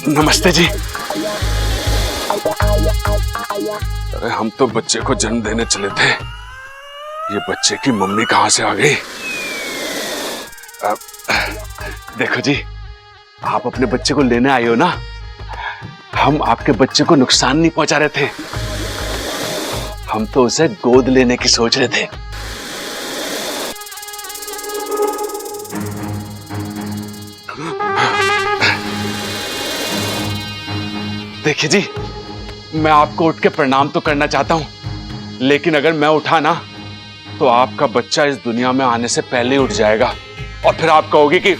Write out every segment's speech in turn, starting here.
नमस्ते जी। अरे हम तो बच्चे को जन्म देने चले थे, ये बच्चे की मम्मी कहां से आ गई? देखो जी, आप अपने बच्चे को लेने आए हो ना, हम आपके बच्चे को नुकसान नहीं पहुंचा रहे थे, हम तो उसे गोद लेने की सोच रहे थे। देखिए जी, मैं आपको उठ के प्रणाम तो करना चाहता हूं, लेकिन अगर मैं उठा ना तो आपका बच्चा इस दुनिया में आने से पहले ही उठ जाएगा और फिर आप कहोगे कि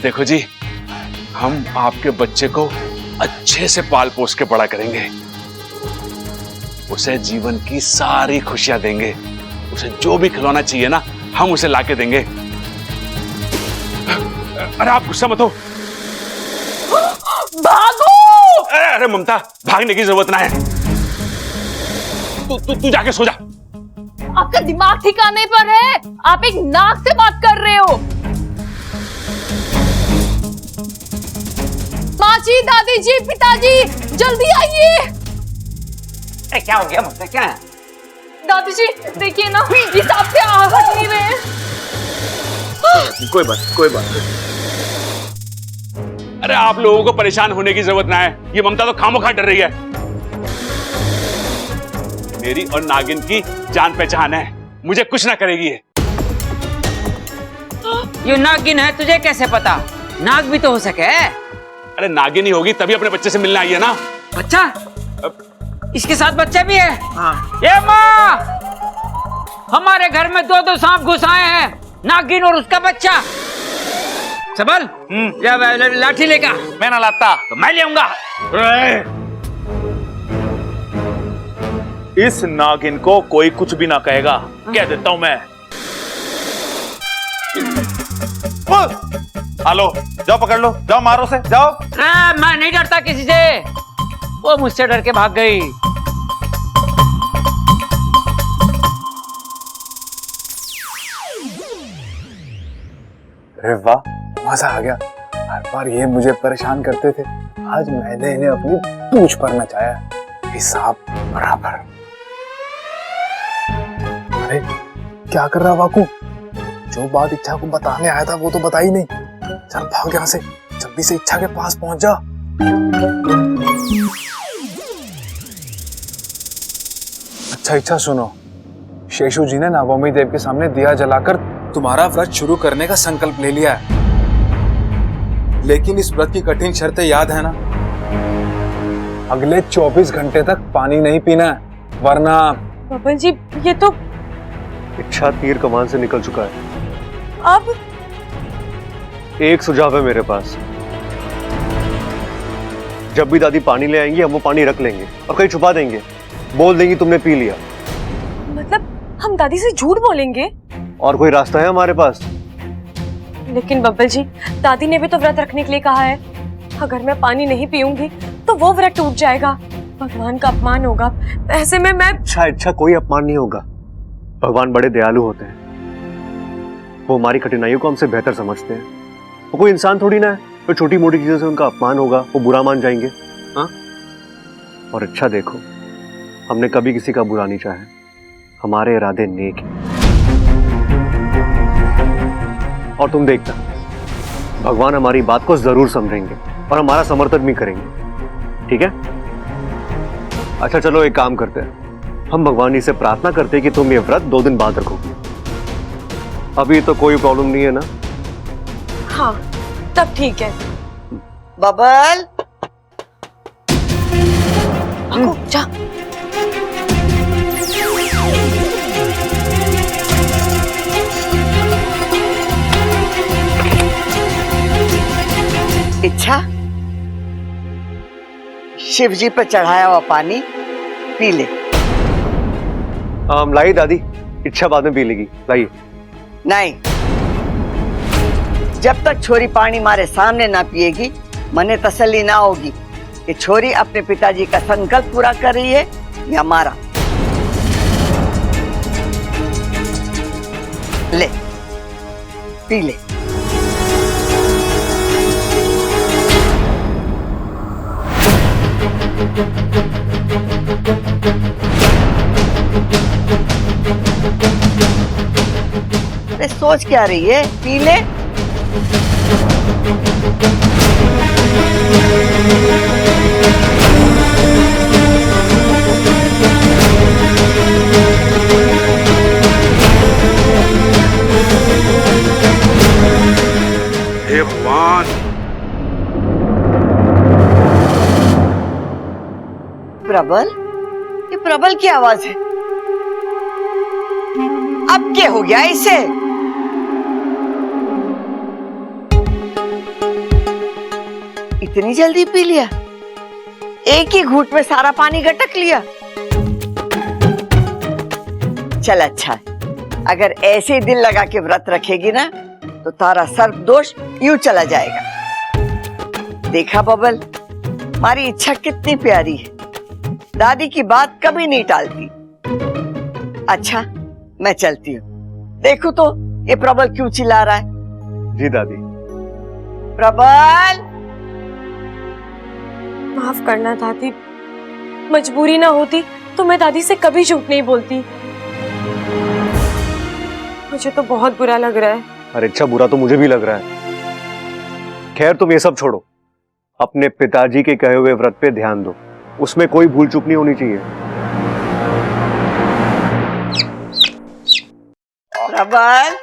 देखो जी, हम आपके बच्चे को अच्छे से पाल पोस के बड़ा करेंगे, उसे जीवन की सारी खुशियां देंगे, उसे जो भी खिलौना चाहिए ना हम उसे लाके देंगे। अरे आप गुस्सा मत हो। भागो! अरे ममता, भागने की जरूरत ना है, तू जाके सो जा। आपका दिमाग ठिकाने पर है? आप एक नाक से बात कर रहे हो। माँ जी, दादी जी, पिताजी, जल्दी आइए। क्या हो गया ममता, क्या है? दादी जी देखिए ना, ये सांप से हट नहीं रहे हैं। कोई बात नहीं। अरे आप लोगों को परेशान होने की जरूरत ना है, ये ममता तो खामोखा डर रही है। मेरी और नागिन की जान पहचान है, मुझे कुछ ना करेगी ये नागिन है, तुझे कैसे पता? नाग भी तो हो सके। अरे नागिन ही होगी तभी अपने बच्चे से मिलने आई है ना। बच्चा? इसके साथ बच्चा भी है? हाँ। ये माँ, हमारे घर में दो सांप घुस आए हैं, नागिन और उसका बच्चा। सबल, जब लाठी लेगा। मैं ना लाता तो मैं ले आऊंगा। इस नागिन को कोई कुछ भी ना कहेगा, कह देता हूं मैं। हेलो, जाओ पकड़ लो, जाओ मारो से, जाओ। मैं नहीं डरता किसी से, वो मुझसे डर के भाग गई। अरे वाह, मजा आ गया। हर बार ये मुझे परेशान करते थे, आज मैंने इन्हें अपनी पूंछ पर नचाया, हिसाब बराबर। अरे क्या कर रहा वाकू? जो बात इच्छा को बताने आया था वो तो बता ही नहीं। चल भाग यहाँ से, जल्दी से इच्छा के पास पहुंच जा। अच्छा इच्छा सुनो, शेषु जी ने नवमी देव के सामने दिया जलाकर तुम्हारा व्रत शुरू करने का संकल्प ले लिया है, लेकिन इस व्रत की कठिन शर्तें याद है ना? अगले 24 घंटे तक पानी नहीं पीना है, वरना। बबल जी ये तो इच्छा तीर कमान से निकल चुका है। अब एक सुझाव है मेरे पास, जब भी दादी पानी ले आएंगी हम वो पानी रख लेंगे और कहीं छुपा देंगे, बोल देंगी तुमने पी लिया। मतलब हम दादी से झूठ बोलेंगे? और कोई रास्ता है हमारे पास? लेकिन बब्बल जी, दादी ने भी तो व्रत रखने के लिए कहा है, अगर मैं पानी नहीं पीऊंगी तो वो व्रत टूट जाएगा, भगवान का अपमान होगा। ऐसे में मैं। इच्छा कोई अपमान नहीं होगा, भगवान बड़े दयालु होते हैं, वो हमारी कठिनाइयों को हमसे बेहतर समझते हैं। वो कोई इंसान थोड़ी ना है, तो छोटी मोटी चीजों से उनका अपमान होगा, वो बुरा मान जाएंगे। हाँ, और अच्छा देखो, हमने कभी किसी का बुरा नहीं चाहा, हमारे इरादे नेक हैं। और तुम देखना, भगवान हमारी बात को जरूर समझेंगे और हमारा समर्थन भी करेंगे, ठीक है? अच्छा चलो एक काम करते हैं, हम भगवान जी से प्रार्थना करते हैं कि तुम ये व्रत 2 दिन बाद रखोगे। अभी तो कोई प्रॉब्लम नहीं है ना? हाँ तब ठीक है। बबल, जा। इच्छा, शिव जी पर चढ़ाया हुआ पानी पी ले। लाइए दादी, इच्छा बाद में पी लेगी, लाइए। नहीं, जब तक छोरी पानी मारे सामने ना पिएगी मने तसल्ली ना होगी कि छोरी अपने पिताजी का संकल्प पूरा कर रही है या मारा। ले पी ले। अरे सोच क्या रही है, पी ले। हे भगवान, प्रबल, ये प्रबल की आवाज है। अब क्या हो गया इसे? इतनी जल्दी पी लिया? एक ही घूंट में सारा पानी गटक लिया। चल अच्छा है, अगर ऐसे ही दिल लगा के व्रत रखेगी ना तो तारा सर्प दोष यूं चला जाएगा। देखा बबल, हमारी इच्छा कितनी प्यारी है, दादी की बात कभी नहीं टालती। अच्छा मैं चलती हूँ, देखो तो ये प्रबल क्यों चिल्ला रहा है। जी दादी। प्रबल, माफ करना दादी, मजबूरी ना होती तो मैं दादी से कभी झूठ नहीं बोलती। मुझे तो बहुत बुरा लग रहा है। अरे अच्छा, बुरा तो मुझे भी लग रहा है। खैर तुम ये सब छोड़ो, अपने पिताजी के कहे हुए व्रत पे ध्यान दो, उसमें कोई भूल चूक नहीं होनी चाहिए। प्रबल,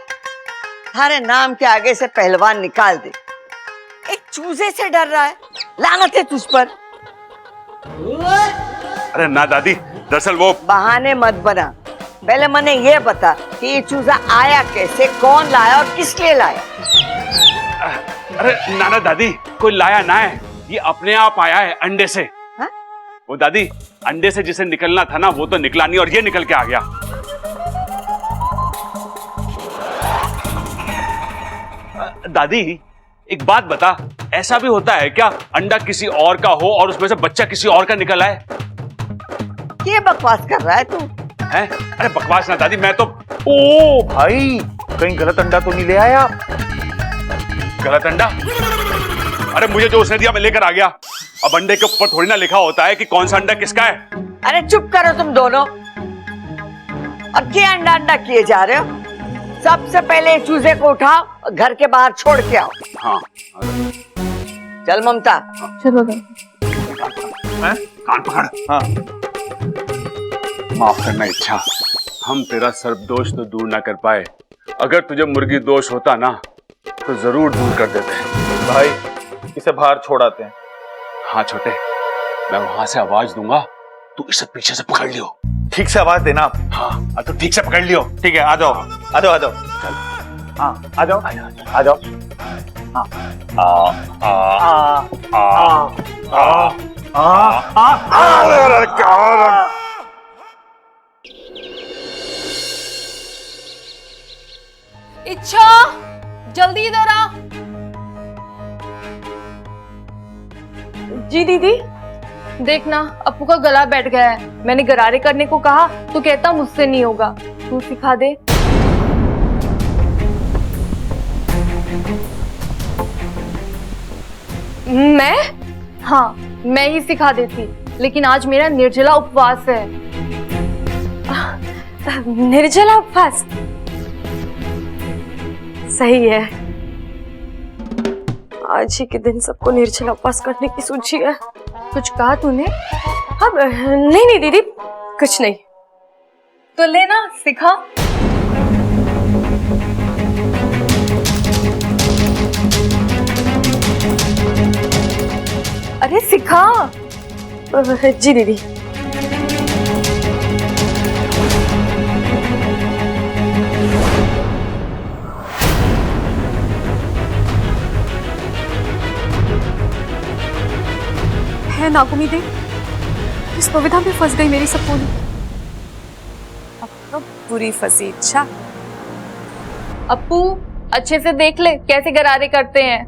हरे नाम के आगे से पहलवान निकाल दे। एक चूजे से डर रहा है, लानत है तुझ पर। अरे ना दादी, दरअसल वो बहाने मत बना, पहले मने ये बता कि ये चूजा आया कैसे, कौन लाया और किस लिए लाया। अरे नाना दादी, कोई लाया ना है, ये अपने आप आया है अंडे से। हा? वो दादी, अंडे से जिसे निकलना था ना वो तो निकला नहीं और ये निकल के आ गया। दादी एक बात बता, ऐसा भी होता है क्या अंडा किसी और का हो और उसमें से बच्चा किसी और का निकल आए? ये बकवास कर रहा है तू? हैं? अरे बकवास ना दादी, मैं तो ओ भाई, कहीं गलत अंडा तो नहीं ले आया? गलत अंडा? अरे मुझे जो उसने दिया मैं लेकर आ गया। अब अंडे के ऊपर थोड़ी ना लिखा होता है कि कौन सा अंडा किसका है। अरे चुप करो तुम दोनों, अब क्या अंडा अंडा किए जा रहे हो? सबसे पहले चूजे को उठाओ और घर के बाहर छोड़ के आओ। हाँ चल ममता। चलो कान पकड़। हाँ माफ करना इच्छा, हम तेरा सर्पदोष तो दूर ना कर पाए। अगर तुझे मुर्गी दोष होता ना तो जरूर दूर कर देते। भाई इसे बाहर छोड़ आते हैं। हाँ छोटे, मैं वहां से आवाज दूंगा, तू इसे पीछे से पकड़ लियो। ठीक से आवाज देना। हाँ तो ठीक से पकड़ लियो। ठीक है, आ जाओ आ जाओ आ जाओ। चल हाँ आ जाओ आ जाओ। हाँ आ आ आ आ आ। इच्छा, जल्दी इधर आ। जी दीदी। देखना अप्पू का गला बैठ गया है, मैंने गरारे करने को कहा तो कहता मुझसे नहीं होगा, तू सिखा दे। मैं? हाँ मैं ही सिखा देती, लेकिन आज मेरा निर्जला उपवास है। निर्जला उपवास? सही है, आज ही के दिन सबको निर्जला उपवास करने की सूची है। कुछ कहा तूने? अब नहीं नहीं दीदी, कुछ नहीं। तो लेना सिखा। अरे सिखा। जी दीदी। है नागुमी, इस दुविधा में फंस गई मेरी सपोनी। अब तो बुरी फंसी इच्छा। अप्पू अच्छे से देख ले कैसे गरारे करते हैं।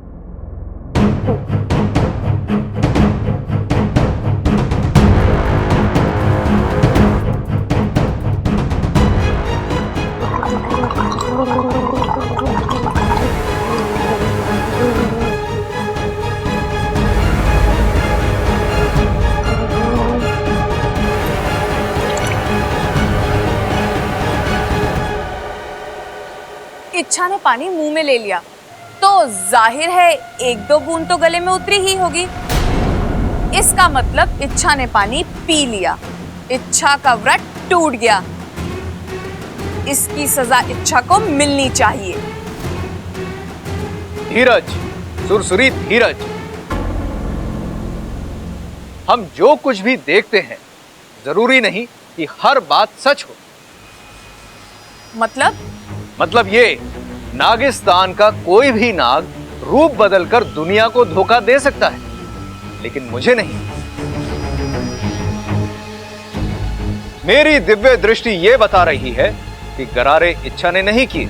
इच्छा ने पानी मुंह में ले लिया तो जाहिर है एक दो बूंद तो गले में उतरी ही होगी। इसका मतलब इच्छा ने पानी पी लिया, इच्छा का व्रत टूट गया। इसकी सजा इच्छा को मिलनी चाहिए। धीरज, सुरसुरी धीरज। हम जो कुछ भी देखते हैं जरूरी नहीं कि हर बात सच हो। मतलब ये नागिस्तान का कोई भी नाग रूप बदलकर दुनिया को धोखा दे सकता है, लेकिन मुझे नहीं। मेरी दिव्य दृष्टि ये बता रही है कि गरारे इच्छा ने नहीं किए,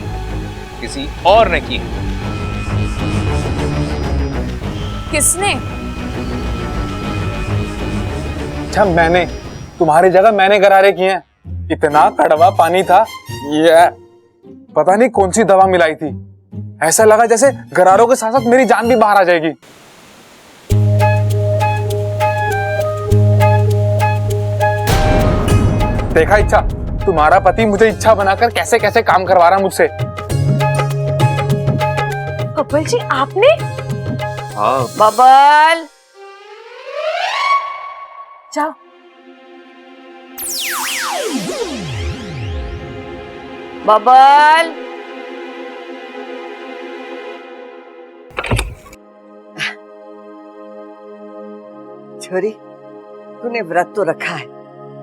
किसी और ने किए। किसने? अच्छा, मैंने। तुम्हारी जगह मैंने गरारे किए हैं। इतना कड़वा पानी था, ये पता नहीं कौन सी दवा मिलाई थी। ऐसा लगा जैसे गरारों के साथ साथ मेरी जान भी बाहर आ जाएगी। देखा इच्छा, तुम्हारा पति मुझे इच्छा बनाकर कैसे कैसे काम करवा रहा मुझसे। बब्बल जी, आपने? हाँ। बबल, जाओ। बबल, छोरी, तूने व्रत तो रखा है,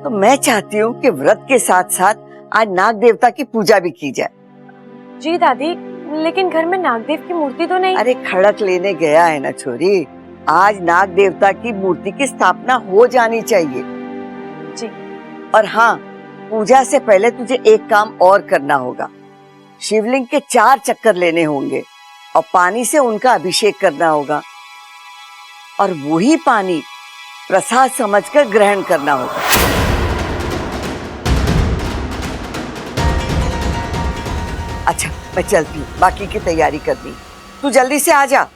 तो मैं चाहती हूँ कि व्रत के साथ साथ आज नाग देवता की पूजा भी की जाए। जी दादी, लेकिन घर में नागदेव की मूर्ति तो नहीं। अरे खड़क लेने गया है ना छोरी, आज नाग देवता की मूर्ति की स्थापना हो जानी चाहिए। जी। और हाँ, पूजा से पहले तुझे एक काम और करना होगा। शिवलिंग के 4 चक्कर लेने होंगे और पानी से उनका अभिषेक करना होगा, और वही पानी प्रसाद समझकर ग्रहण करना होगा। अच्छा, मैं चलती हूँ, बाकी की तैयारी करनी। तू जल्दी से आ जा।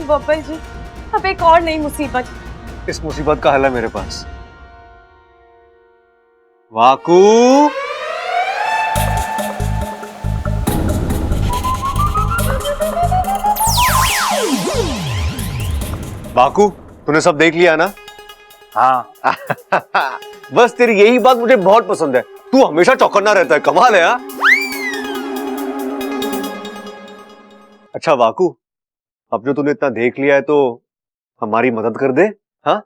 बब्बल जी, अब एक और नई मुसीबत। इस मुसीबत का हल है मेरे पास। वाकू, वाकू, तूने सब देख लिया ना? हाँ। बस तेरी यही बात मुझे बहुत पसंद है। तू हमेशा चौकन्ना रहता है, कमाल है। हाँ? अच्छा वाकू, अब जो तूने इतना देख लिया है तो हमारी मदद कर दे। हाँ,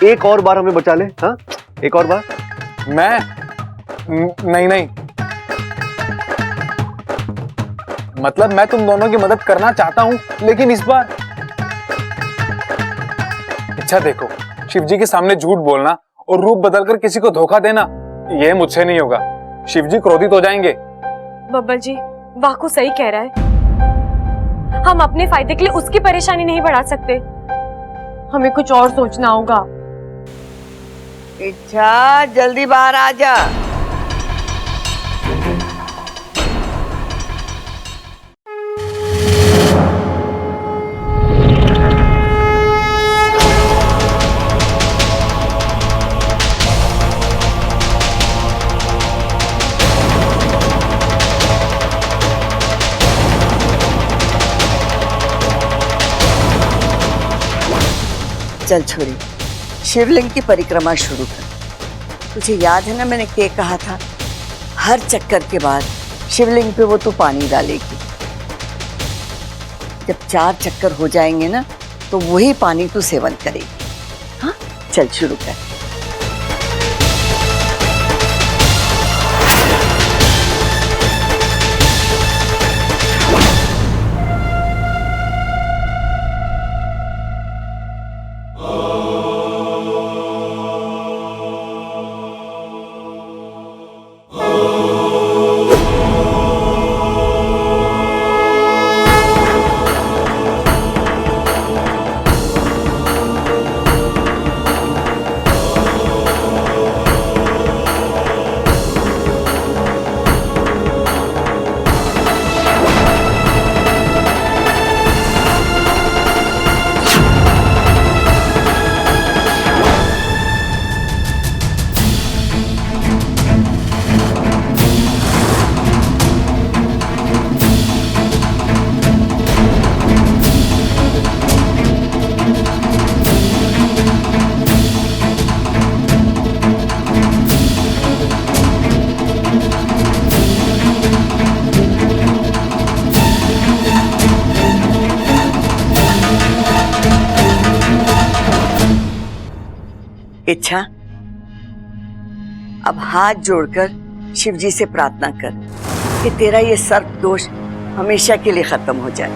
एक और बार हमें बचा ले। हाँ, एक और बार। मैं नहीं, मतलब मैं तुम दोनों की मदद करना चाहता हूं, लेकिन इस बार अच्छा देखो, शिवजी के सामने झूठ बोलना और रूप बदलकर किसी को धोखा देना, यह मुझसे नहीं होगा। शिवजी क्रोधित हो जाएंगे। बब्बल जी, वाकू सही कह रहा है। हम अपने फायदे के लिए उसकी परेशानी नहीं बढ़ा सकते, हमें कुछ और सोचना होगा। इच्छा, जल्दी बाहर आ जा। चल छोरी, शिवलिंग की परिक्रमा शुरू कर। तुझे याद है ना मैंने क्या कहा था? हर चक्कर के बाद शिवलिंग पे वो तू पानी डालेगी। जब 4 चक्कर हो जाएंगे ना, तो वही पानी तू सेवन करेगी। हाँ, चल शुरू कर। इच्छा, अब हाथ जोड़कर शिव जी से प्रार्थना कर कि तेरा ये सर्प दोष हमेशा के लिए खत्म हो जाए।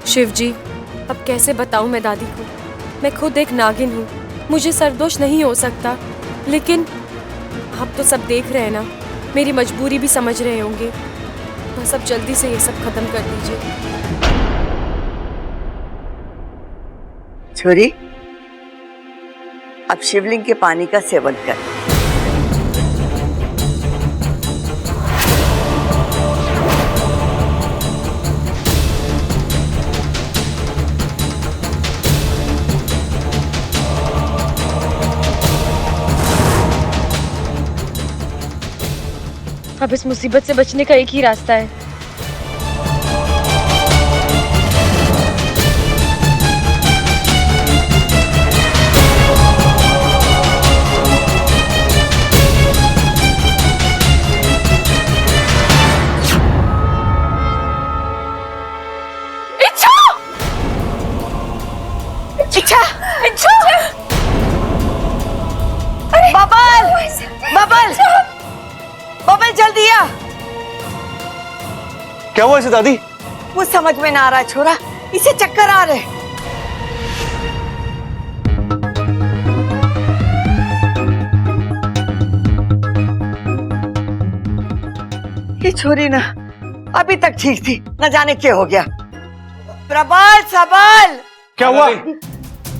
शिव जी, अब कैसे बताऊं मैं दादी को? मैं खुद एक नागिन हूँ, मुझे सरदोष नहीं हो सकता, लेकिन आप तो सब देख रहे हैं ना, मेरी मजबूरी भी समझ रहे होंगे। बस अब जल्दी से ये सब खत्म कर दीजिए। छोरी, अब शिवलिंग के पानी का सेवन कर। अब इस मुसीबत से बचने का एक ही रास्ता है। बबल, बबल, बबल जल्दी आ। क्या हुआ इसे दादी? कुछ समझ में ना आ रहा छोरा, इसे चक्कर आ रहे। ये छोरी ना अभी तक ठीक थी, न जाने क्या हो गया। प्रबल, सबल, क्या हुआ?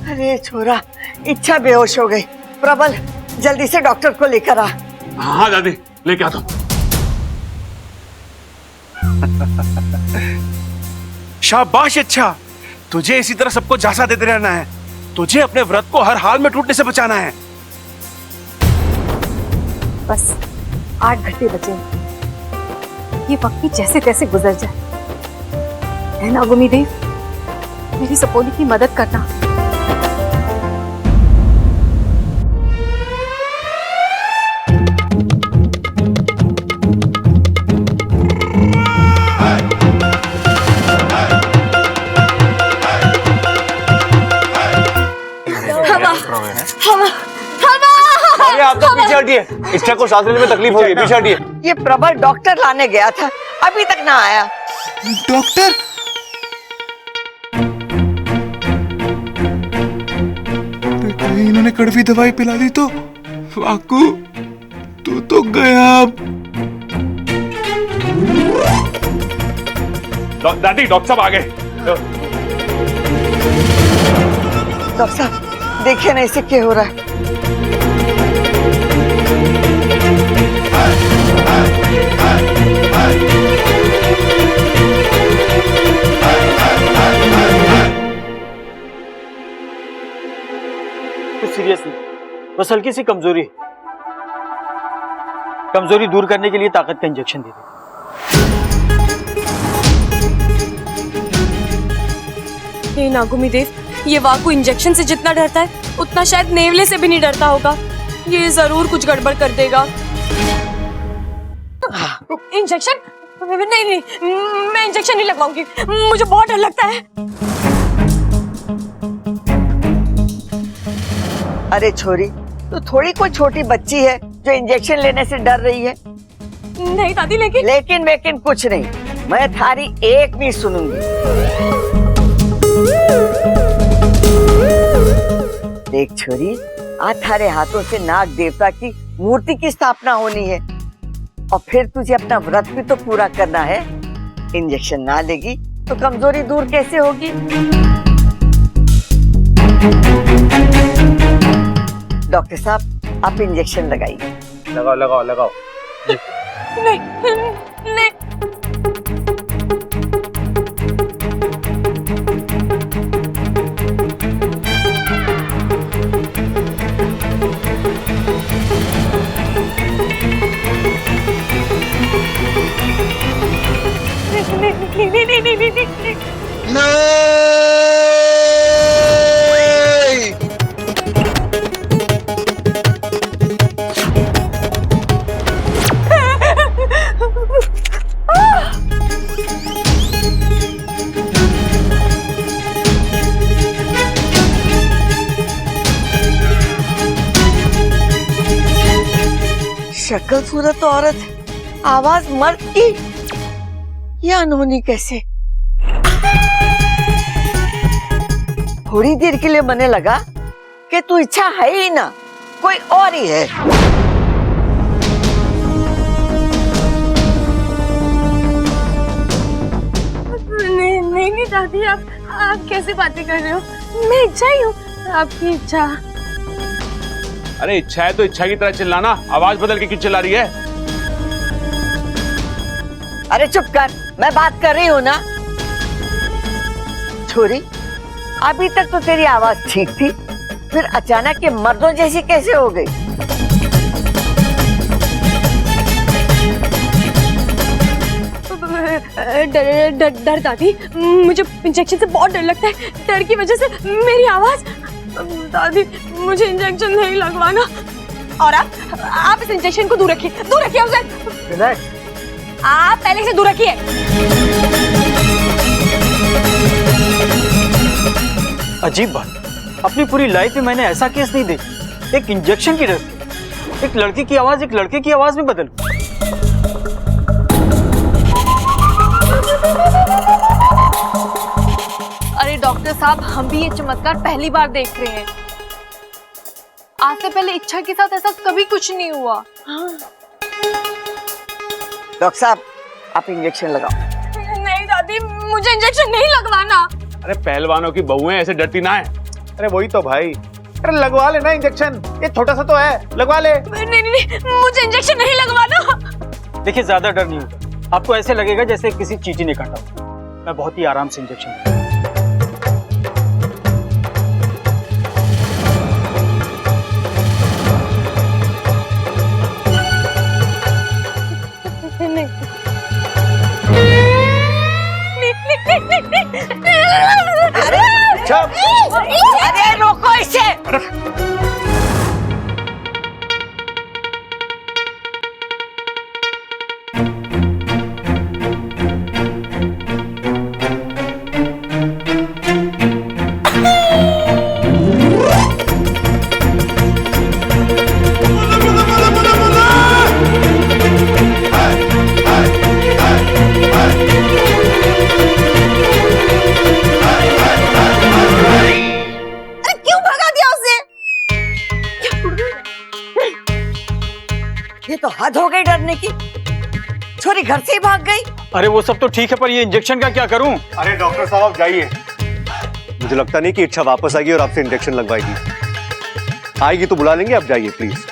अरे छोरा, इच्छा बेहोश हो गई। प्रबल, जल्दी से डॉक्टर को लेकर आ। हाँ दादी, लेके आता हूं। शाबाश इच्छा, तुझे इसी तरह सबको झांसा देते रहना है। तुझे अपने व्रत को हर हाल में टूटने से बचाना है। बस 8 घंटे बचे, ये वक्त भी जैसे तैसे गुजर जाए। है ना गुमी देव, मेरी सपोली की मदद करना। अरे आप तो पीछे हटिए, इच्छा को सांस लेने में तकलीफ हो रही है, पीछे हटिए। ये प्रबल डॉक्टर लाने गया था, अभी तक ना आया। डॉक्टर? कहीं इन्होंने कड़वी दवाई पिला दी तो? वाकू, तू तो गया। दादी, डॉक्टर साहब आ गए। डॉक्टर साहब, देखिए ना इसे क्या हो रहा है। कुछ सीरियस नहीं, बस हल्की सी कमजोरी है। कमजोरी दूर करने के लिए ताकत का इंजेक्शन दे दे। हे नागुमी देव, ये वाकू इंजेक्शन से जितना डरता है उतना शायद नेवले से भी नहीं डरता होगा। ये जरूर कुछ गड़बड़ कर देगा। इंजेक्शन? नहीं, मैं इंजेक्शन नहीं लगवाऊंगी, मुझे बहुत डर लगता है। अरे छोरी, तू थोड़ी कोई छोटी बच्ची है जो इंजेक्शन लेने से डर रही है। नहीं दादी, लेकिन कुछ नहीं, मैं थारी एक भी सुनूंगी। देख छोरी, आज थारे हाथों से नाग देवता की मूर्ति की स्थापना होनी है, और फिर तुझे अपना व्रत भी तो पूरा करना है। इंजेक्शन ना लेगी तो कमजोरी दूर कैसे होगी? डॉक्टर साहब, आप इंजेक्शन लगाइए। लगाओ लगाओ लगाओ। नहीं, नहीं। शक्ल सूरत तो औरत है, आवाज मर्द की, या अनहोनी कैसे? थोड़ी देर के लिए मने लगा कि तू इच्छा है ही ना, कोई और ही है। नहीं दादी, आप कैसी बातें कर रहे हो? मैं इच्छा ही हूँ, आपकी इच्छा। अरे इच्छा है तो इच्छा की तरह चिल्लाना, आवाज बदल के क्यों चिल्ला रही है? अरे चुप कर, मैं बात कर रही हूँ ना। छोरी, अभी तक तो तेरी आवाज ठीक थी, फिर अचानक ये मर्दों जैसी कैसे हो गई? डर दादी, मुझे इंजेक्शन से बहुत डर लगता है। डर की वजह से मेरी आवाज। दादी, मुझे इंजेक्शन नहीं लगवाना। और आप इस इंजेक्शन को दूर रखिए, दूर रखिए उसे। आप पहले से दूर रखिए। अजीब बात, अपनी पूरी लाइफ में मैंने ऐसा केस नहीं देखा। एक इंजेक्शन की डर से एक लड़की की आवाज एक लड़के की आवाज में बदल। अरे डॉक्टर साहब, हम भी ये चमत्कार पहली बार देख रहे हैं। आज से पहले इच्छा के साथ ऐसा कभी कुछ नहीं हुआ। डॉक्टर साहब, आप इंजेक्शन लगाओ। नहीं दादी, मुझे इंजेक्शन नहीं लगवाना। अरे पहलवानों की बहुएं ऐसे डरती ना है। अरे वही तो भाई, अरे लगवा लेना इंजेक्शन, ये छोटा सा तो है, लगवा ले। नहीं, मुझे इंजेक्शन नहीं लगवाना। देखिए, ज्यादा डर नहीं होगा, आपको ऐसे लगेगा जैसे किसी चींटी ने काटा हो। मैं बहुत ही आराम से इंजेक्शन अरे रोको इसे। ये तो हद हो गई डरने की। छोरी घर से ही भाग गई। अरे वो सब तो ठीक है, पर ये इंजेक्शन का क्या करूं? अरे डॉक्टर साहब जाइए, मुझे लगता नहीं कि इच्छा वापस आएगी और आपसे इंजेक्शन लगवाएगी। आएगी तो बुला लेंगे, आप जाइए प्लीज।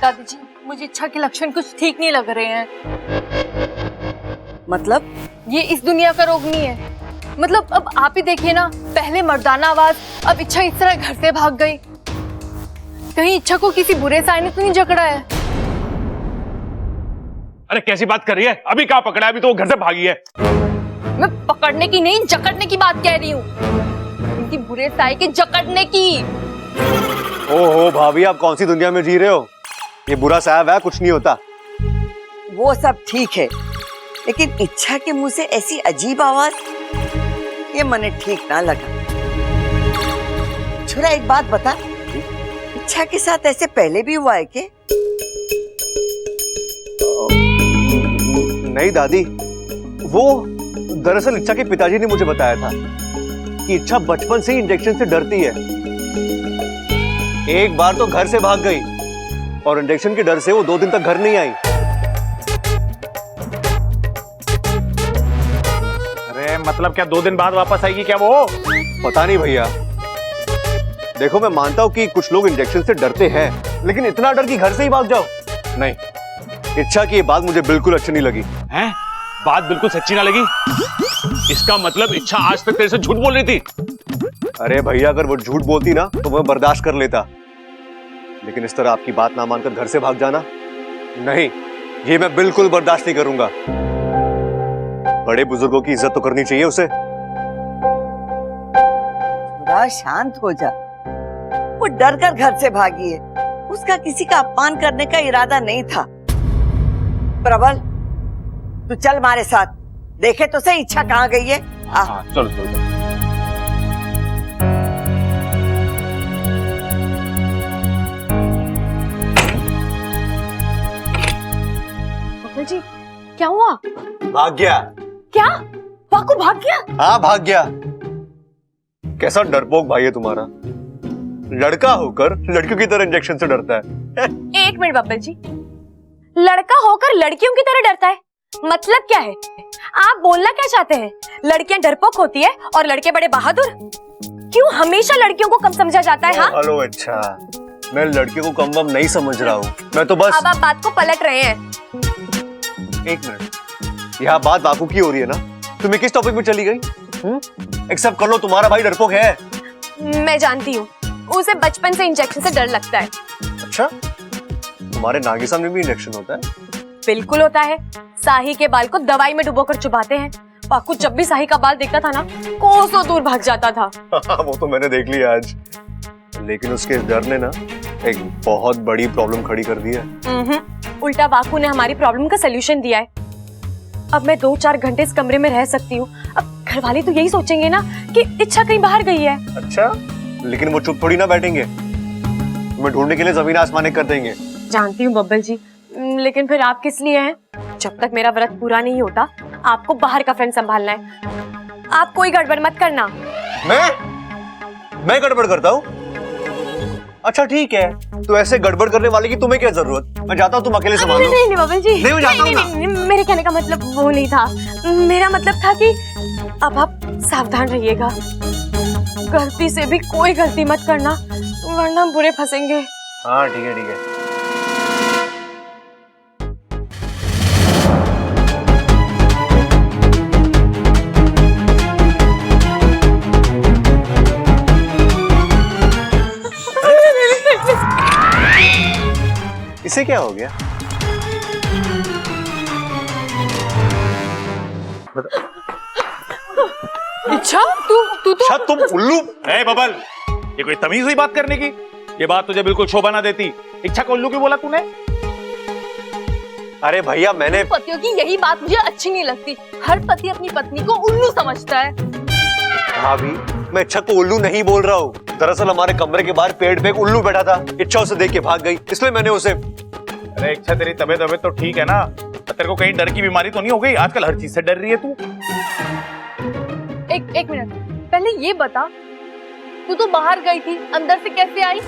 दादी जी, मुझे इच्छा के लक्षण कुछ ठीक नहीं लग रहे हैं। मतलब? ये इस दुनिया का रोग नहीं है। मतलब अब आप ही देखिए ना, पहले मर्दाना आवाज, अब इच्छा इस तरह घर से भाग गई। कहीं इच्छा को किसी बुरे साय ने तो नहीं जकड़ा है? अरे कैसी बात कर रही है? अभी कहाँ पकड़ा है? अभी तो वो घर से भागी है। मैं पकड़ने की नहीं, जकड़ने की बात कह रही हूँ। इनकी बुरे साय के जकड़ने की। ओहो भाभी, आप कौन सी दुनिया में जी रहे हो? ये बुरा साहब है, कुछ नहीं होता। वो सब ठीक है, लेकिन इच्छा के मुंह से ऐसी अजीब आवाज, ये मने ठीक ना लगा। छोरा एक बात बता, इच्छा के साथ ऐसे पहले भी हुआ है क्या? नहीं दादी, वो दरअसल इच्छा के पिताजी ने मुझे बताया था कि इच्छा बचपन से ही इंजेक्शन से डरती है। एक बार तो घर से भाग गई और इंजेक्शन के डर से वो 2 दिन तक घर नहीं आई। अरे मतलब क्या 2 दिन बाद वापस आएगी क्या वो? पता नहीं भैया। देखो, मैं मानता हूं कि कुछ लोग इंजेक्शन से डरते हैं, लेकिन इतना डर कि घर से ही भाग जाओ, नहीं। इच्छा की ये बात मुझे बिल्कुल अच्छी नहीं लगी। हैं? बात बिल्कुल सच्ची ना लगी? इसका मतलब इच्छा आज तक तेरे से झूठ बोल रही थी? अरे भैया, अगर वो झूठ बोलती ना तो मैं बर्दाश्त कर लेता, लेकिन इस तरह आपकी बात ना मानकर घर से भाग जाना, नहीं, ये मैं बिल्कुल बर्दाश्त नहीं करूंगा। बड़े बुजुर्गों की इज्जत तो करनी चाहिए उसे। थोड़ा शांत हो जा। वो डर कर घर से भागी है, उसका किसी का अपमान करने का इरादा नहीं था। प्रबल, तू चल हमारे साथ, देखे तो सही इच्छा कहाँ गई है। हाँ, चलो चलो। बबल जी, क्या हुआ? भाग गया। क्या? वाकू भाग गया? हाँ भाग गया। कैसा डरपोक भाई है तुम्हारा, लड़का होकर लड़कियों की तरह इंजेक्शन से डरता है। एक मिनट बब्बल जी, लड़का होकर लड़कियों की तरह डरता है, मतलब क्या है? आप बोलना क्या चाहते हैं? लड़कियां डरपोक होती है और लड़के बड़े बहादुर? क्यों हमेशा लड़कियों को कम समझा जाता है? हाँ हेलो, अच्छा मैं लड़कियों को कम वम नहीं समझ रहा हूँ, मैं तो बस। अब आप बात को पलट रहे हैं। एक मिनट, यहाँ बात बाकू की हो रही है ना, तुम्हें किस टॉपिक में चली गई? एक्सेप्ट कर लो, तुम्हारा भाई डरपोक है। मैं जानती हूँ, उसे बचपन से इंजेक्शन से डर लगता है। अच्छा, तुम्हारे नागिसा में भी इंजेक्शन होता है? बिल्कुल होता है। साही के बाल को दवाई में डुबोकर चुबाते हैं। पाकू जब भी साही का बाल देखता था ना, कोसों दूर भाग जाता था। वो तो मैंने देख लिया आज, लेकिन उसके डर ने ना एक बहुत बड़ी प्रॉब्लम खड़ी कर दी है। उल्टा बाकू ने हमारी प्रॉब्लम का सलूशन दिया है। अब मैं 2-4 घंटे इस कमरे में रह सकती हूँ। अब घर वाले तो यही सोचेंगे ना कि इच्छा कहीं बाहर गई है। अच्छा, लेकिन वो चुप थोड़ी ना बैठेंगे, तुम्हें ढूंढने के लिए जमीन आसमान कर देंगे। जानती हूँ बब्बल जी, लेकिन फिर आप किस लिए हैं? जब तक मेरा व्रत पूरा नहीं होता, आपको बाहर का फ्रेंड संभालना है। आप कोई गड़बड़ मत करना। मैं गड़बड़ करता हूँ? अच्छा ठीक है, तो ऐसे गड़बड़ करने वाले की तुम्हें क्या जरूरत? मैं जाता हूँ, तुम अकेले संभाल लो। नहीं बब्बल जी, नहीं, मैं जाता हूँ ना। नहीं, मेरे कहने का मतलब वो नहीं था। मेरा मतलब था कि अब आप सावधान रहिएगा, गलती से भी कोई गलती मत करना, वरना बुरे फंसेंगे। हाँ ठीक है ठीक है। इसे क्या हो गया? अच्छा, तू तो अच्छा तुम उल्लू है बबल, ये कोई तमीज हुई बात करने की? ये बात तुझे बिल्कुल शोभा ना देती। इच्छा को उल्लू क्यों बोला तूने? अरे भैया, मैंने पतियों की यही बात मुझे अच्छी नहीं लगती। हर पति अपनी पत्नी को उल्लू समझता है। भाभी, मैं इच्छा को उल्लू नहीं बोल रहा हूँ। दरअसल हमारे कमरे के बाहर पेड़ पे एक उल्लू बैठा था, इच्छा उसे देख के भाग गई, इसलिए मैंने उसे। अरे इच्छा, तेरी तबीयत तो ठीक है ना? तेरे को कहीं डर की बीमारी तो नहीं हो गई? आजकल हर चीज से डर रही है तू। एक मिनट, पहले ये बता, तू तो बाहर गई थी, अंदर से कैसे आई?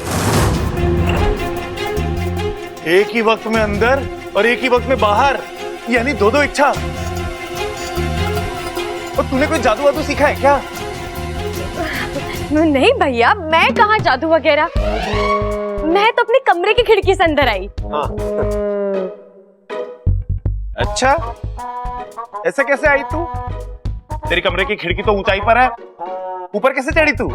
एक ही वक्त में अंदर और एक ही वक्त में बाहर, यानी दो इच्छा। और तूने कोई जादू वादू सीखा है क्या? नहीं भैया, मैं कहाँ जादू वगैरह, मैं तो अपने कमरे की खिड़की से अंदर आई। अच्छा, ऐसे कैसे आई तू? तेरी कमरे की खिड़की तो ऊंचाई पर है, ऊपर कैसे चढ़ी तू?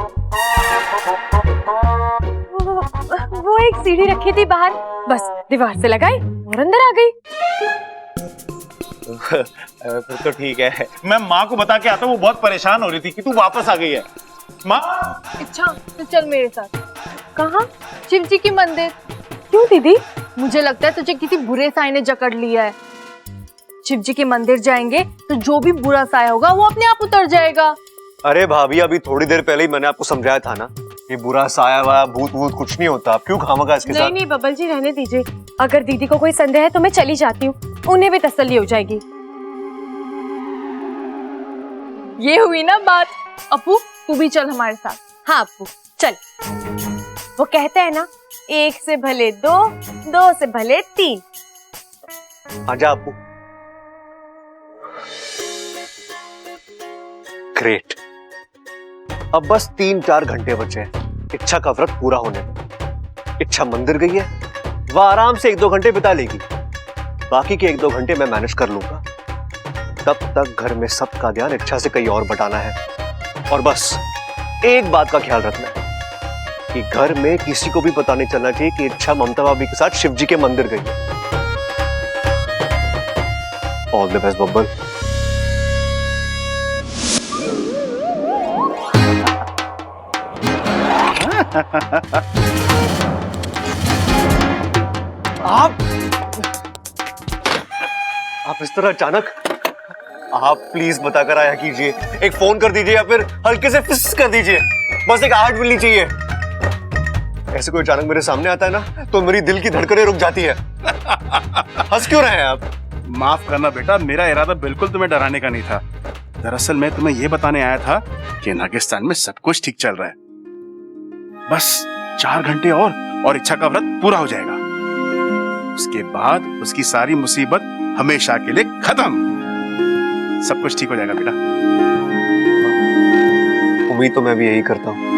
वो एक सीढ़ी रखी थी बाहर, बस दीवार से लगाई और अंदर आ गई। फिर तो ठीक है, मैं माँ को बता के आता हूँ, वो बहुत परेशान हो रही थी कि तू वापस आ गई है। माँ, अच्छा तो चल मेरे साथ। कहाँ? शिव जी की मंदिर। क्यों दीदी? मुझे लगता है तुझे किसी बुरे साए ने जकड़ लिया है। शिव जी के मंदिर जाएंगे तो जो भी बुरा साया होगा वो अपने आप उतर जाएगा। अरे भाभी, अभी थोड़ी देर पहले ही मैंने आपको समझाया था ना, ये बुरा साया वाया भूत वूत कुछ नहीं होता। आप क्यों खामखा इसके साथ? नहीं बबल जी, रहने दीजिए। अगर दीदी को कोई संदेह है तो मैं चली जाती हूँ, उन्हें भी तसल्ली हो जाएगी। ये हुई ना बात। अपू, तू भी चल हमारे साथ। हाँ अपू चल। वो कहते हैं ना, 1 से भले 2, 2 से भले 3। आजा अपू। ग्रेट, अब बस 3-4 घंटे बचे हैं इच्छा का व्रत पूरा होने में। इच्छा मंदिर गई है, वह आराम से 1-2 घंटे बिता लेगी, बाकी के 1-2 घंटे मैं मैनेज कर लूंगा। तब तक घर में सबका ध्यान इच्छा से कहीं और बटाना है। और बस एक बात का ख्याल रखना है कि घर में किसी को भी पता नहीं चलना चाहिए कि इच्छा ममता भाभी के साथ शिव जी के मंदिर गई है। All the best Babbal. आप इस तरह अचानक, आप प्लीज बताकर आया कीजिए, एक फोन कर दीजिए या फिर हल्के से फिस कर दीजिए, बस एक आहट मिलनी चाहिए। ऐसे कोई अचानक मेरे सामने आता है ना तो मेरी दिल की धड़कनें रुक जाती है। हंस क्यों रहे हैं आप? माफ करना बेटा, मेरा इरादा बिल्कुल तुम्हें डराने का नहीं था। दरअसल मैं तुम्हें यह बताने आया था कि नागिस्तान में सब कुछ ठीक चल रहा है। बस 4 घंटे और इच्छा का व्रत पूरा हो जाएगा। उसके बाद उसकी सारी मुसीबत हमेशा के लिए खत्म। सब कुछ ठीक हो जाएगा बेटा। उम्मीद तो मैं भी यही करता हूँ।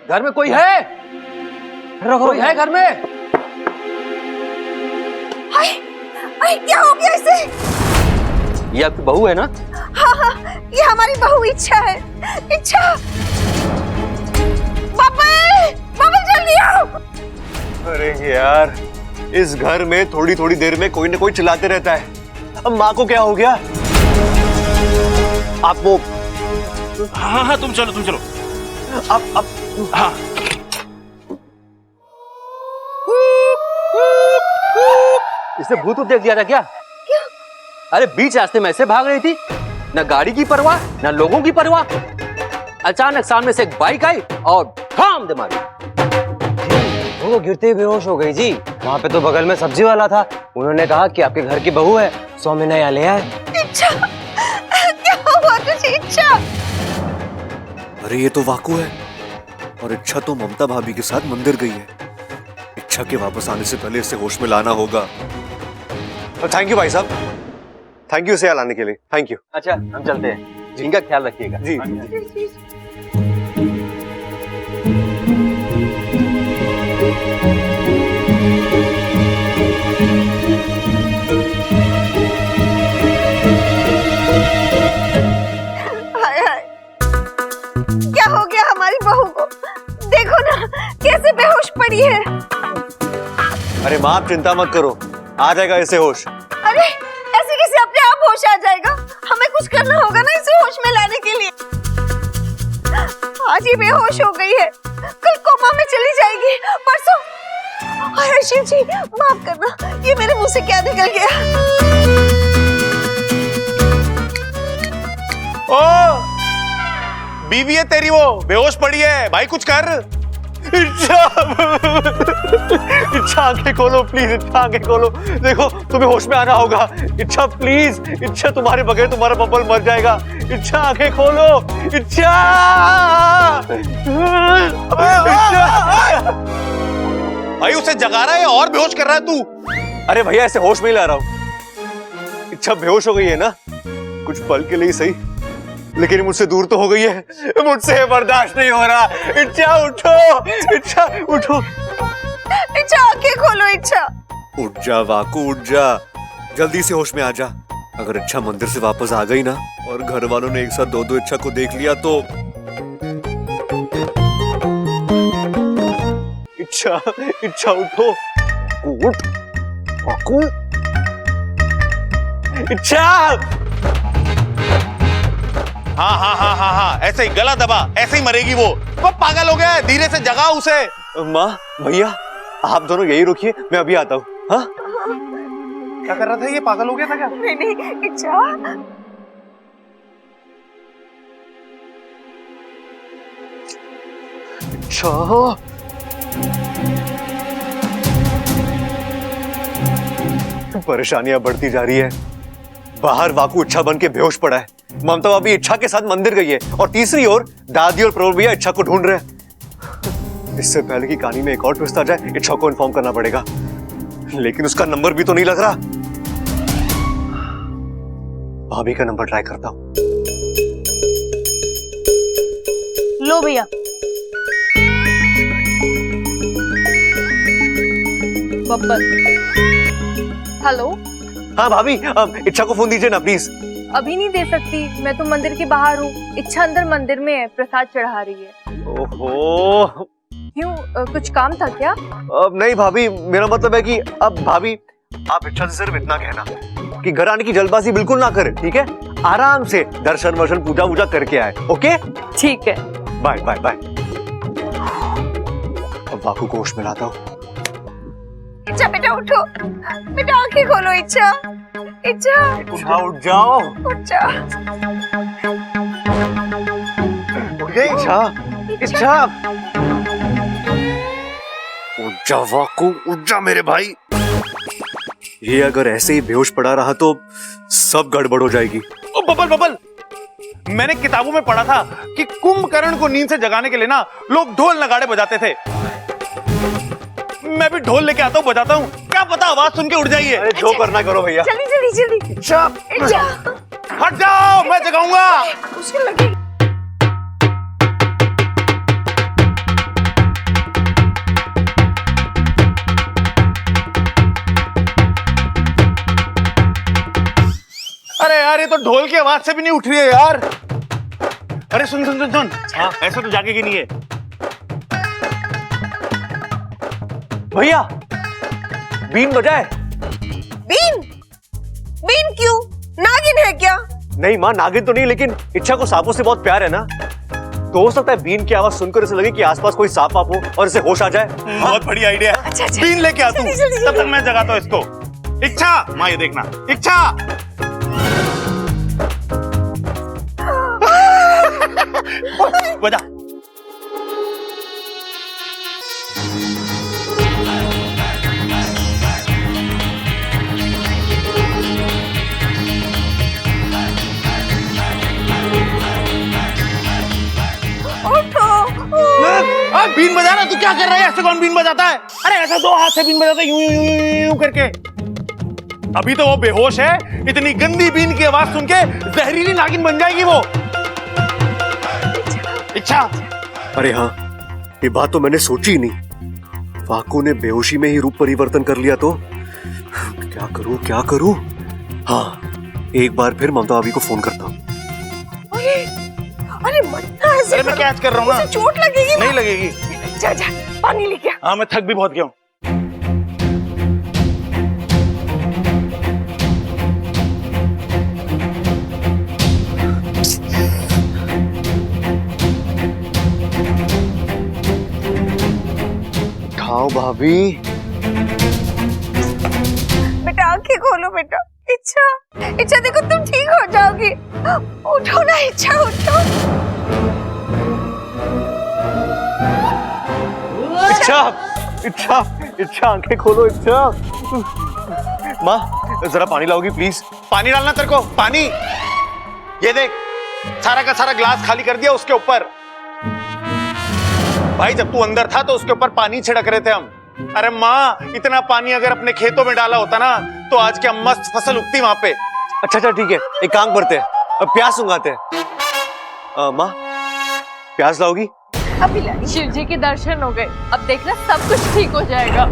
घर में कोई है? कोई है घर में? हाय, हाय, क्या हो गया इसे? ये आपकी बहू है ना? हाँ हाँ, ये हमारी बहू इच्छा है। इच्छा, बाबा जल्दी आओ। अरे यार, इस घर में थोड़ी थोड़ी देर में कोई ना कोई चिल्लाते रहता है। अब माँ को क्या हो गया? आप वो हाँ, तुम चलो। अब हाँ। इसे भूत देख दिया था क्या? क्यों? अरे बीच रास्ते में ऐसे भाग रही थी, न गाड़ी की परवाह न लोगों की परवाह। अचानक सामने से एक बाइक आई और धाम दे मारी। वो गिरते ही बेहोश हो गई जी। वहाँ पे तो बगल में सब्जी वाला था, उन्होंने कहा कि आपके घर की बहू है, 100 महीना यहाँ ले आए। इच्छा, क्या हुआ तुझे इच्छा? अरे ये तो वाकू है, और इच्छा तो ममता भाभी के साथ मंदिर गई है। इच्छा के वापस आने से पहले इसे होश में लाना होगा। थैंक यू भाई साहब, थैंक यू इसे यहाँ लाने के लिए, थैंक यू। अच्छा हम चलते हैं, इनका ख्याल रखिएगा। जी। हाय हाय, क्या हो गया हमारी बहू को? देखो ना कैसे बेहोश पड़ी है। अरे माँ आप चिंता मत करो, आ जाएगा इसे होश। अरे ऐसे कैसे अपने आप होश आ जाएगा? हमें कुछ करना होगा ना इसे होश में लाने के लिए। आज ही बेहोश हो गई है, कल कोमा में चली जाएगी, परसों। अरे शिव जी माफ करना, ये मेरे मुंह से क्या निकल गया? ओ बीवी है तेरी, वो बेहोश पड़ी है, भाई कुछ कर। इच्छा इच्छा आंखें खोलो प्लीज, इच्छा आंखें खोलो, देखो तुम्हें होश में आना होगा। इच्छा प्लीज, इच्छा तुम्हारे बगैर तुम्हारा बबल मर जाएगा। इच्छा आंखें खोलो, इच्छा। भाई उसे जगा रहा है और बेहोश कर रहा है तू। अरे भैया ऐसे होश में ही ला रहा हूँ। इच्छा बेहोश हो गई है ना, कुछ पल के लिए सही, लेकिन मुझसे दूर तो हो गई है, मुझसे बर्दाश्त नहीं हो रहा। इच्छा उठो, इच्छा उठो। इच्छा आंखें खोलो, इच्छा। उठ जा वाकू, उठ जा, जल्दी से होश में आ जा। अगर इच्छा मंदिर से वापस आ गई ना और घर वालों ने एक साथ दो इच्छा को देख लिया तो। इच्छा, इच्छा उठो, उठ वाकू। इच्छा। हाँ, ऐसे ही गला दबा, ऐसे ही मरेगी वो पागल हो गया है, धीरे से जगा उसे। माँ भैया आप दोनों यही रुकिए, मैं अभी आता हूँ। हाँ क्या कर रहा था ये? पागल हो गया था क्या? नहीं इच्छा। अच्छा परेशानियां बढ़ती जा रही है। बाहर वाकू इच्छा बन के बेहोश पड़ा है, ममता भाभी इच्छा के साथ मंदिर गई है, और तीसरी ओर दादी और प्रभु भैया इच्छा को ढूंढ रहे हैं। इससे पहले की कहानी में एक और ट्विस्ट आ जाए, इच्छा को इन्फॉर्म करना पड़ेगा, लेकिन उसका नंबर भी तो नहीं लग रहा। भाभी का नंबर ट्राई करता हूं। लो भैया। बब्बर। हेलो। हाँ भाभी, इच्छा को फोन दीजिए ना प्लीज। अभी नहीं दे सकती, मैं तो मंदिर के बाहर हूँ, इच्छा अंदर मंदिर में है, प्रसाद चढ़ा रही है। ओहो, क्यों, कुछ काम था क्या? अब नहीं भाभी, मेरा मतलब है कि अब भाभी आप इच्छा से सिर्फ इतना कहना कि घर आने की जल्दबाजी बिल्कुल ना करें, ठीक है? आराम से दर्शन वर्शन पूजा वूजा करके आए, ओके? ठीक है, बाय बाय बाय। अब वाकू को होश में लाता हूँ। इच्छा बेटा उठो, बेटा आंखें खोलो। इच्छा, इच्छा, इच्छा उठ जाओ, उठ जा। उठ गई इच्छा, इच्छा। उठ जा वाकू, उठ जा मेरे भाई। ये अगर ऐसे ही बेहोश पड़ा रहा तो सब गड़बड़ हो जाएगी। ओ बबल बबल, मैंने किताबों में पढ़ा था कि कुंभकर्ण को नींद से जगाने के लिए ना लोग ढोल नगाड़े बजाते थे। मैं भी ढोल लेके आता हूँ, बजाता हूँ, क्या पता आवाज सुन के उड़ जाइए। अरे जो करना करो भैया। जल्दी जल्दी जल्दी। हट जाओ, मैं जगाऊंगा। मुश्किल लगी। अरे यार, ये तो ढोल की आवाज से भी नहीं उठ रही है यार। अरे सुन सुन सुन सुन, हाँ ऐसा तो जागेगी नहीं है। भैया बीन बजाए। बीन? बीन क्यों? नागिन है क्या? नहीं माँ, नागिन तो नहीं, लेकिन इच्छा को सांपों से बहुत प्यार है ना, तो हो सकता है बीन की आवाज सुनकर इसे लगे कि आसपास कोई सांप वाप हो और इसे होश आ जाए। बहुत बढ़िया आइडिया है। अच्छा, बीन लेके आ तू, तब तक मैं जगाता हूँ इसको। इच्छा, माँ ये देखना, इच्छा। बजा। बीन बजा रहा, तू क्या कर रहा है? ऐसे कौन बीन बजाता है? अरे ऐसा दो हाथ से बीन बजाता है, यूं यूं यूं यूं करके। अभी तो वो बेहोश है, इतनी गंदी बीन की आवाज सुन के जहरीली नागिन बन जाएगी वो। इच्छा। अरे हाँ, ये बात तो मैंने सोची ही नहीं। वाकू ने बेहोशी में ही रूप परिवर्तन कर लिया तो क्या करूं क्या करूं? हाँ, एक बार फिर ममता भाभी को फोन करता हूँ। अरे मत ना ऐसे। अरे मैं कैच कर रहा हूँ ना। चोट लगेगी। नहीं लगेगी। जा जा, पानी लेके आ। हाँ मैं थक भी बहुत गया हूँ। उठाओ भाभी। बेटा आंखें खोलो बेटा। इच्छा, इच्छा देखो तुम ठीक हो जाओगी। उठो ना इच्छा, उठो। इच्छा, इच्छा, इच्छा आंखें खोलो इच्छा। माँ जरा पानी लाओगी प्लीज? पानी डालना तेरे को, पानी। ये देख, सारा का सारा ग्लास खाली कर दिया उसके ऊपर। भाई जब तू अंदर था तो उसके ऊपर पानी छिड़क रहे थे हम। अरे माँ, इतना पानी अगर अपने खेतों में डाला होता ना तो आज क्या मस्त फसल उगती वहां पे। अच्छा अच्छा ठीक है, एक काम करते हैं, अब प्यास उगाते हैं। माँ प्यास लाओगी? अभी लाई। शिव जी के दर्शन हो गए, अब देखना सब कुछ ठीक हो जाएगा।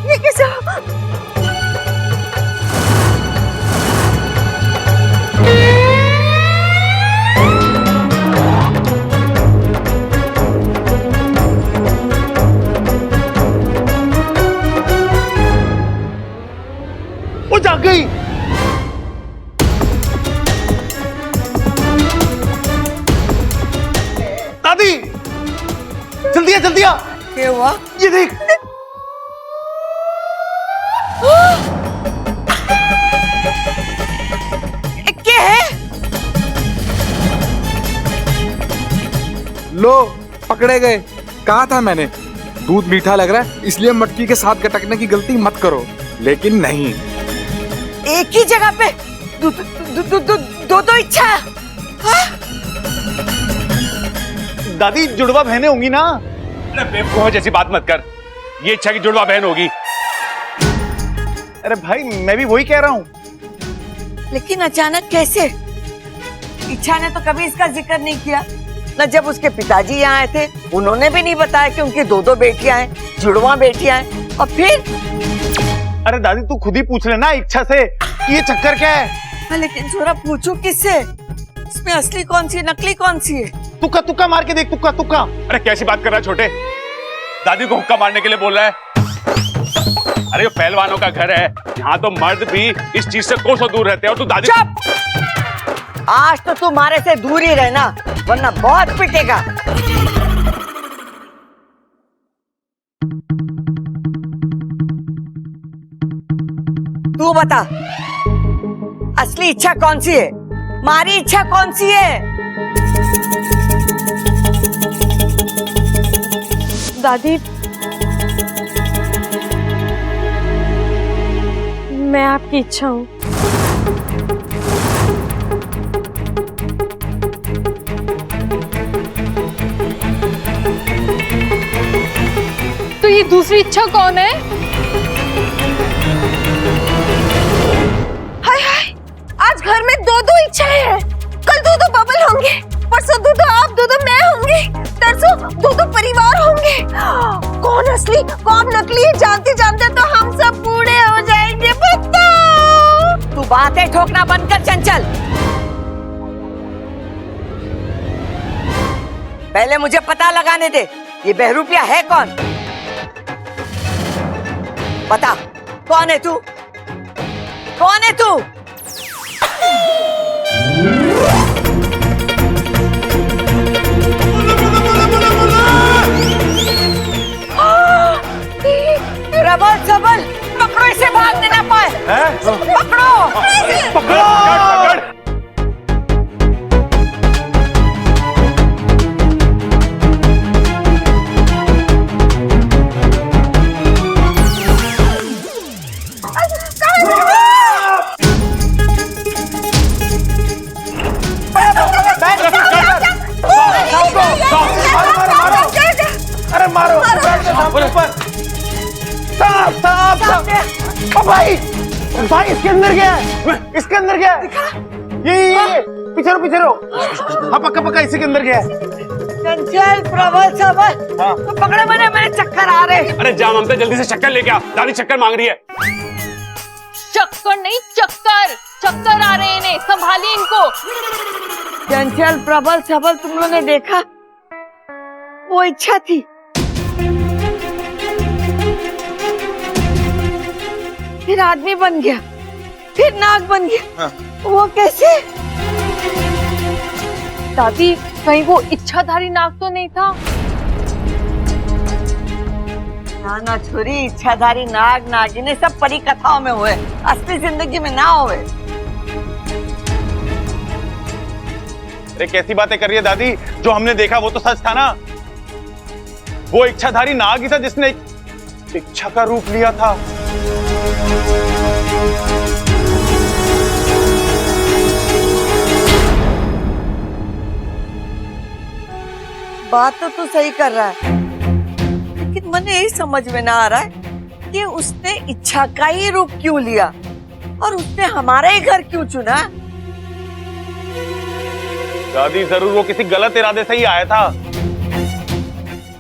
ये कैसे हो? वो जाग गई। दादी जल्दी आ, जल्दी आ। क्या हुआ? ये देख। क्या है? लो पकड़े गए। कहा था मैंने, दूध मीठा लग रहा है इसलिए मटकी के साथ गटकने की गलती मत करो। लेकिन नहीं, एक ही जगह पे दो इच्छा। हाँ? दादी जुड़वा बहनें होंगी ना। अरे बेवकूफ जैसी बात मत कर, ये इच्छा की जुड़वा बहन होगी। अरे भाई मैं भी वही कह रहा हूँ। लेकिन अचानक कैसे? इच्छा ने तो कभी इसका जिक्र नहीं किया न। जब उसके पिताजी यहाँ आए थे उन्होंने भी नहीं बताया कि उनकी दो बेटियां हैं, जुड़वा बेटियां हैं। और फिर अरे दादी तू खुद ही पूछ लेना इच्छा से कि ये चक्कर क्या है। हाँ, लेकिन जरा पूछो किससे, इसमें असली कौन सी है नकली कौन सी है? तुक्का तुक्का मार के देख, तुक्का तुक्का। अरे कैसी बात कर रहा है छोटे? दादी को हुक्का मारने के लिए बोल रहा है? अरे ये पहलवानों का घर है, यहाँ तो मर्द भी इस चीज से कोसों दूर रहते हैं और तू दादी। चुप! आज तो तुम्हारे से दूर ही रहना, वरना बहुत पिटेगा। तू बता, असली इच्छा कौन सी है? मारी इच्छा कौन सी है? दादी, मैं आपकी इच्छा हूँ। तो ये दूसरी इच्छा कौन है? हाय हाय, आज घर में दो दो इच्छाएं हैं। कल दो दो बबल होंगे, परसों दो दो आप, दो दो मैं होंगे, तरसों दो दो परिवार होंगे। कौन असली कौन नकली है जानते जानते तो हम सब बूढ़े हो जाएंगे। बताओ। तू बातें ठोकना बंद कर चंचल। पहले मुझे पता लगाने दे, ये बहरूपिया है कौन? बता, कौन है तू? कौन है तू? प्रबल सबल, पकड़ो इसे, भागने ना पाए। पकड़ो, पकड़ो। अरे मारो भाई, भाई इसके अंदर क्या है? इसके अंदर क्या है? ये पीछे रो। हाँ पक्का पक्का इसी के अंदर क्या है? चंचल, प्रबल सबल, तो पकड़े मैंने, मेरे चक्कर आ रहे। अरे जा ममता, जल्दी से शक्कर लेके आ, दादी शक्कर मांग रही है। चक्कर नहीं, चक्कर आ रहे हैं इन्हें, संभालिए इनको। चंचल, प्रबल सबल, तुम लोगों ने देखा? वो इच्छा थी। फिर आदमी बन गया, फिर नाग बन गया। वो कैसे? दादी, कहीं वो इच्छाधारी नाग तो नहीं था? ना छोरी, इच्छाधारी नाग नागिने सब परी कथाओं में हुए, असली जिंदगी में ना हुए। अरे कैसी बातें कर रही है दादी? जो हमने देखा वो तो सच था ना। वो इच्छाधारी नाग ही था जिसने इच्छा का रूप लिया था। बात तो तू सही कर रहा है, लेकिन मुझे यही समझ में ना आ रहा है कि उसने इच्छा का ही रूप क्यों लिया और उसने हमारा ही घर क्यों चुना? दादी जरूर वो किसी गलत इरादे से ही आया था।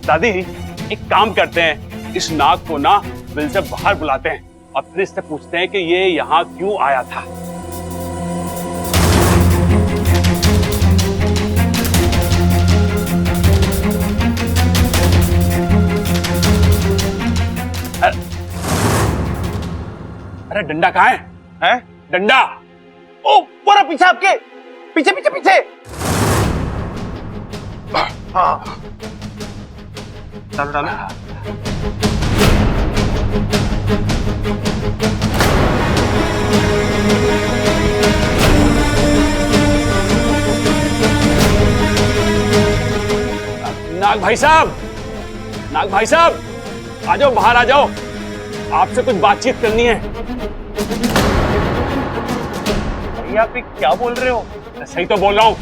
दादी एक काम करते हैं, इस नाग को ना बिल से बाहर बुलाते हैं और फिर इससे पूछते हैं कि ये यहाँ क्यों आया था। अरे डंडा कहाँ है? डंडा? ओ पूरा पीछे, आपके पीछे पीछे पीछे। हाँ डालो डालो। नाग भाई साहब, नाग भाई साहब, आ जाओ, बाहर आ जाओ, आपसे कुछ बातचीत करनी है। भैया आप क्या बोल रहे हो? सही तो बोल रहा हूँ।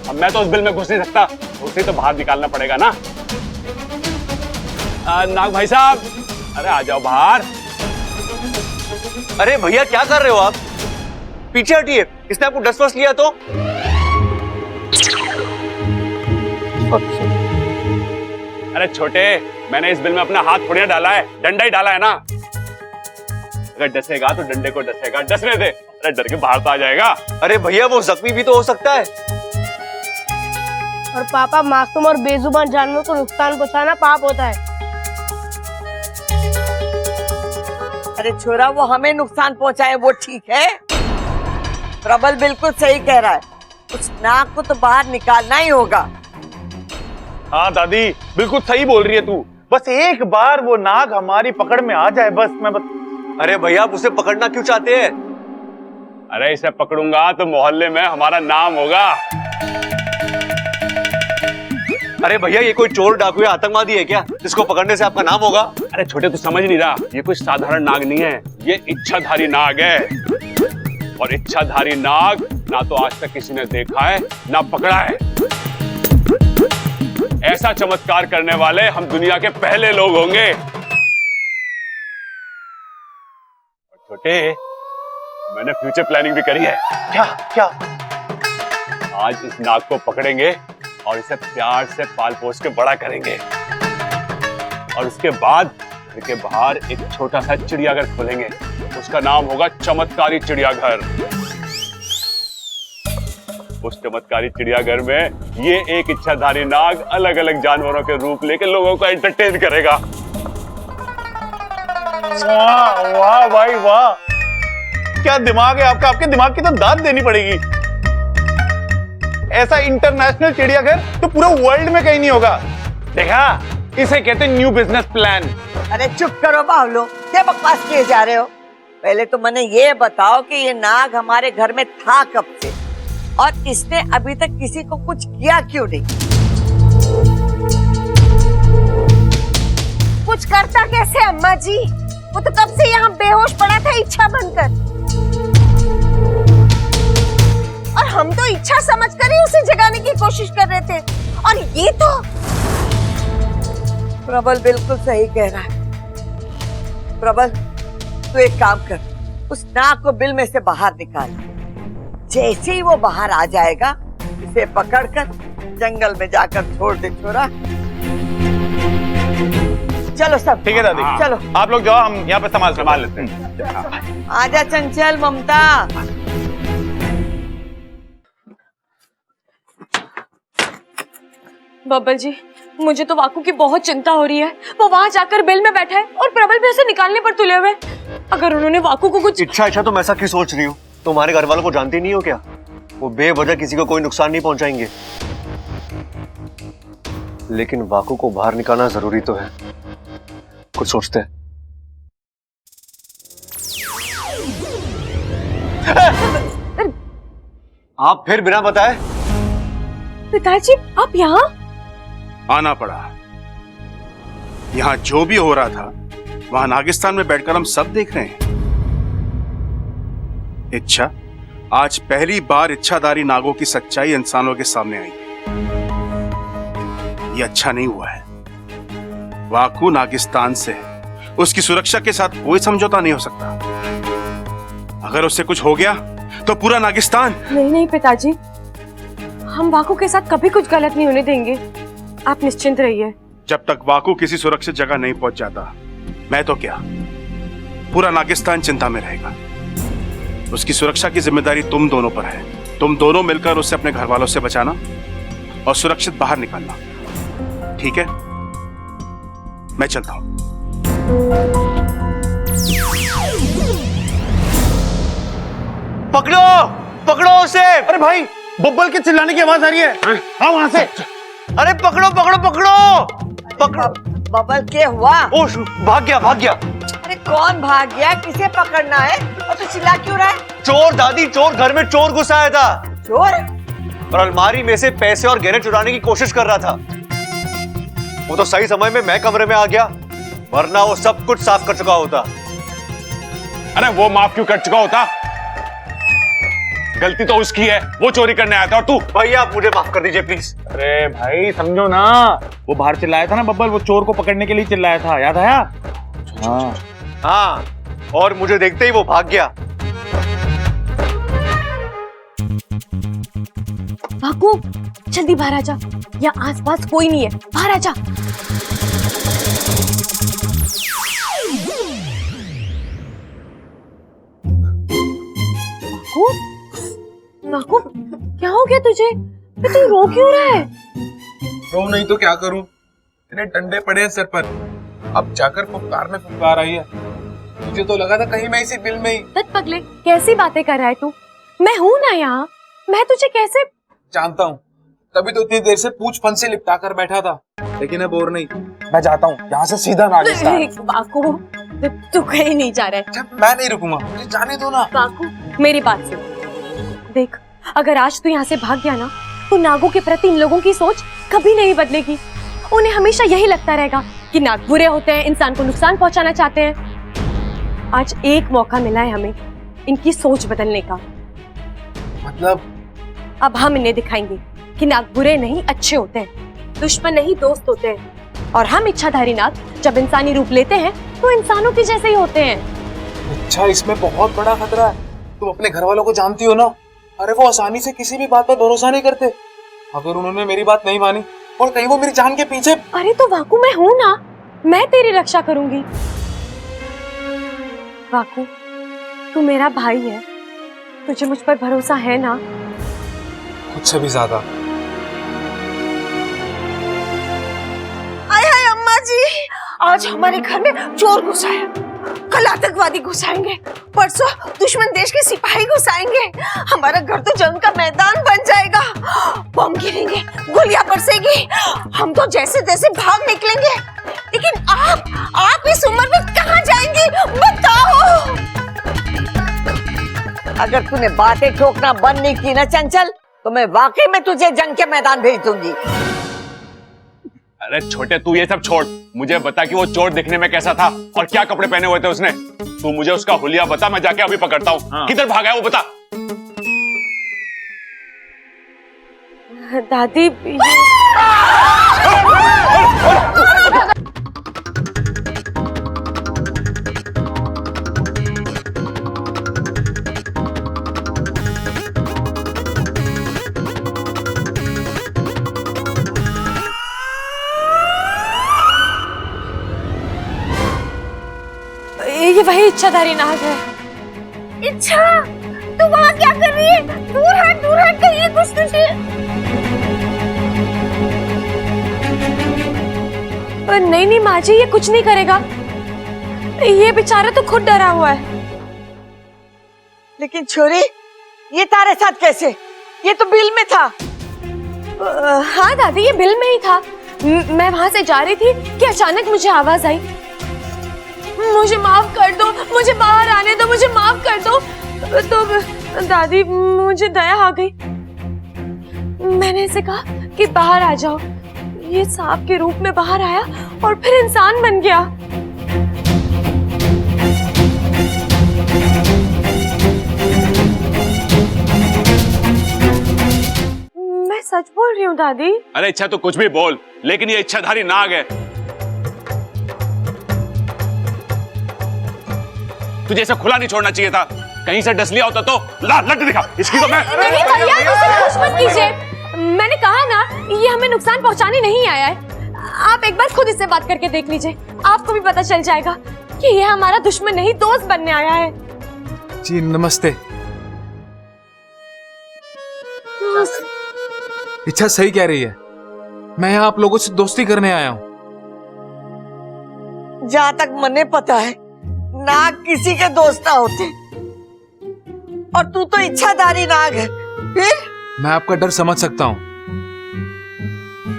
अब मैं तो उस बिल में घुस नहीं सकता, उसे तो बाहर निकालना पड़ेगा ना। नाग भाई साहब, अरे आ जाओ बाहर। अरे भैया क्या कर रहे हो आप? पीछे हटिए, किसने आपको डस्ट वस्ट लिया तो? अरे छोटे, मैंने इस बिल में अपना हाथ थोड़ी ना डाला है, डंडा ही डाला है ना। अगर डसेगा तो डंडे को डसेगा, डसने दे। अरे डर के बाहर तो आ जाएगा। अरे भैया वो जख्मी भी तो हो सकता है। और पापा, मासूम और बेजुबान जानवरों को नुकसान पहुंचाना पाप होता है। अरे छोरा, वो हमें नुकसान पहुंचाए वो ठीक है। प्रबल बिल्कुल सही कह रहा है, उस नाग को तो बाहर निकालना ही होगा। हाँ दादी, बिल्कुल सही बोल रही है तू। बस एक बार वो नाग हमारी पकड़ में आ जाए, बस अरे भैया, आप उसे पकड़ना क्यों चाहते हैं? अरे इसे पकड़ूंगा तो मोहल्ले में हमारा नाम होगा। अरे भैया, ये कोई चोर डाकू या आतंकवादी है क्या जिसको पकड़ने से आपका नाम होगा? अरे छोटे, तू समझ नहीं रहा, ये कोई साधारण नाग नहीं है, ये इच्छाधारी नाग है। और इच्छाधारी नाग ना तो आज तक किसी ने देखा है ना पकड़ा है। ऐसा चमत्कार करने वाले हम दुनिया के पहले लोग होंगे। छोटे, मैंने फ्यूचर प्लानिंग भी करी है। क्या क्या? आज इस नाग को पकड़ेंगे और इसे प्यार से पाल पोस के बड़ा करेंगे, और उसके बाद घर के बाहर एक छोटा सा चिड़ियाघर खोलेंगे। उसका नाम होगा चमत्कारी चिड़ियाघर। उस चमत्कारी चिड़ियाघर में ये एक इच्छाधारी नाग अलग अलग जानवरों के रूप लेकर लोगों को एंटरटेन करेगा। वाह वाह भाई वाह, क्या दिमाग है आपका। आपके दिमाग की तो दाद देनी पड़ेगी। ऐसा इंटरनेशनल चिड़ियाघर तो पूरे वर्ल्ड में कहीं नहीं होगा। देखा, इसे कहते हैं न्यू बिजनेस प्लान। अरे चुप करो बावलो, क्या बकवास किए जा रहे हो। पहले तो मैंने ये बताओ कि ये नाग हमारे घर में था कब से, और इसने अभी तक किसी को कुछ किया क्यों नहीं। कुछ करता कैसे अम्मा जी? वो तो कब से यहाँ बेहोश पड़ा था इच्छा बनकर, और हम तो इच्छा समझकर ही उसे जगाने की कोशिश कर रहे थे। और ये तो प्रबल बिल्कुल सही कह रहा है। प्रबल, तू एक काम कर, उस नाग को बिल में से बाहर निकाल। जैसे ही वो बाहर आ जाएगा, इसे पकड़कर जंगल में जाकर छोड़ दे छोरा। चलो सब। ठीक है दादी, चलो आप लोग जाओ, हम यहाँ पे संभाल लेते हैं। आजा चंचल, ममता। बब्बल जी, मुझे तो वाकू की बहुत चिंता हो रही है। वो वहाँ जाकर बिल में बैठा है और प्रबल भी उसे निकालने पर तुले हुए। अगर उन्होंने वाकू को कुछ इच्छा तुम ऐसा क्यों सोच रही हो? तुम्हारे घर वालों को जानती नहीं हो क्या? वो बेवजह किसी को कोई नुकसान नहीं पहुंचाएंगे। लेकिन वाकू को बाहर निकालना जरूरी तो है। कुछ सोचते हैं। आप फिर बिना बताए? पिताजी, आप यहाँ? आना पड़ा। यहाँ जो भी हो रहा था वहां नागिस्तान में बैठकर हम सब देख रहे हैं। इच्छा, आज पहली बार इच्छाधारी नागों की सच्चाई इंसानों के सामने आई। ये अच्छा नहीं हुआ है। वाकू नागिस्तान से है, उसकी सुरक्षा के साथ कोई समझौता नहीं हो सकता। अगर उससे कुछ हो गया तो पूरा नागिस्तान। नहीं पिताजी, हम वाकू के साथ कभी कुछ गलत नहीं होने देंगे। आप निश्चिंत रहिए। जब तक वाकू किसी सुरक्षित जगह नहीं पहुंच जाता, मैं तो क्या, पूरा नागिस्तान चिंता में रहेगा। उसकी सुरक्षा की जिम्मेदारी तुम दोनों पर है। तुम दोनों मिलकर उसे अपने घर वालों से बचाना और सुरक्षित बाहर निकालना, ठीक है? मैं चलता हूं। पकड़ो, पकड़ो उसे। अरे भाई, बब्बल के चिल्लाने की आवाज आ रही है। हाँ, वहां से। अरे पकड़ो पकड़ो पकड़ो। बब्बल क्या हुआ? ओह, भाग गया भाग गया। अरे कौन भाग गया? किसे पकड़ना है? और तू चिल्ला क्यों रहा है? चोर दादी, चोर। घर में चोर घुसा आया था। चोर? और अलमारी में से पैसे और गहने चुराने की कोशिश कर रहा था। वो तो सही समय में मैं कमरे में आ गया, वरना वो सब कुछ साफ कर चुका होता। अरे वो माफ क्यों कर चुका होता? गलती तो उसकी है, वो चोरी करने आया था, और तू? भैया आप मुझे माफ कर दीजिए प्लीज। अरे भाई समझो ना, वो बाहर चिल्लाया था ना बब्बल, वो चोर को पकड़ने के लिए चिल्लाया था, याद आया? हाँ, और मुझे देखते ही वो भाग गया। वाकू, जल्दी बाहर आ जा। यहाँ आसपास कोई नहीं है, बाहर आ जा। वाकू, क्या हो गया तुझे? तू रो क्यों रहा है? रो नहीं तो क्या करूं? इतने डंडे पड़े हैं सर पर, अब जाकर फुफकार में फुफकार आई है। मुझे तो लगा था कहीं मैं इसी बिल में ही। तत पगले, कैसी बातें कर रहा है तू? मैं हूं ना यहाँ, मैं तुझे कैसे? जानता हूँ, तभी तो इतनी देर से पूछ फंसे लिपटा कर बैठा था, लेकिन अब और नहीं। मैं जाता हूँ यहाँ से सीधा नागिस्तान। बाकू, तू कहीं नहीं जा रहा है। मैं नहीं रुकूंगा, मुझे जाने दो ना। बाकू, मेरी बात सुन। देख, अगर आज तू यहाँ से भाग गया ना, तो नागों के प्रति इन लोगों की सोच कभी नहीं बदलेगी। उन्हें हमेशा यही लगता रहेगा कि नाग बुरे होते हैं, इंसान को नुकसान पहुंचाना चाहते हैं। आज एक मौका मिला है हमें इनकी सोच बदलने का। मतलब? अब हम इन्हें दिखाएंगे कि नाग बुरे नहीं अच्छे होते हैं, दुश्मन नहीं दोस्त होते हैं। और हम इच्छाधारी नाग जब इंसानी रूप लेते हैं तो इंसानों के जैसे ही होते हैं। अच्छा, इसमें बहुत बड़ा खतरा है। तुम अपने घर वालों को जानती हो ना, अरे वो आसानी से किसी भी बात पर भरोसा नहीं करते। अगर उन्होंने मेरी बात नहीं मानी और कहीं वो मेरी जान के पीछे। अरे तो वाकू, मैं हूं ना, मैं तेरी रक्षा करूंगी। वाकू, तू मेरा भाई है, तुझे मुझ पर भरोसा है ना? खुद से भी ज्यादा। आय हाय अम्मा जी, आज हमारे घर में चोर घुसा है, कल आतंकवादी घुसाएंगे, परसों दुश्मन देश के सिपाही घुसाएंगे। हमारा घर तो जंग का मैदान बन जाएगा। बम गिरेंगे, गोलियां बरसेगी, हम तो जैसे तैसे भाग निकलेंगे। लेकिन आप इस उम्र में कहाँ जाएंगी बताओ? अगर तूने बातें ठोकना बंद नहीं की ना चंचल, तो मैं वाकई में तुझे जंग के मैदान भेज दूंगी। अरे छोटे, तू ये सब छोड़, मुझे बता कि वो चोर दिखने में कैसा था और क्या कपड़े पहने हुए थे उसने। तू मुझे उसका हुलिया बता, मैं जाके अभी पकड़ता हूँ। किधर भागा है वो बता। दादी, ये वही इच्छाधारी नाग है। इच्छा, तू वहाँ क्या कर रही है? दूर हट, कहिए कुछ तुझे। नहीं माँ जी, ये कुछ नहीं करेगा। ये बेचारा तो खुद डरा हुआ है। लेकिन छोरी, ये तारे साथ कैसे? ये तो बिल में था। हाँ दादी, ये बिल में ही था। मैं वहां से जा रही थी कि अचानक मुझे आवाज आई। मुझे माफ कर दो, मुझे बाहर आने दो, मुझे माफ कर दो। तो दादी, मुझे दया आ गई। मैंने इसे कहा कि बाहर आ जाओ। ये सांप के रूप में बाहर आया और फिर इंसान बन गया। मैं सच बोल रही हूँ दादी। अरे इच्छा तो कुछ भी बोल, लेकिन ये इच्छाधारी नाग है। तुझे इसे खुला नहीं छोड़ना चाहिए था। कहीं से डस लिया होता तो लट दिखा। इसकी तो मैं नहीं भैया, कुछ मत कीजिए। मैंने कहा ना, ये हमें नुकसान पहुंचाने नहीं आया है। आप एक बार खुद इससे बात करके देख लीजिए, आपको भी पता चल जाएगा कि ये हमारा दुश्मन नहीं, दोस्त बनने आया है। जी नमस्ते। इच्छा सही कह रही है, मैं यहाँ आप लोगों से दोस्ती करने आया हूँ। जहाँ तक मने पता है, नाग किसी के दोस्त ना होते, और तू तो इच्छाधारी नाग है। फिर मैं आपका डर समझ सकता हूँ।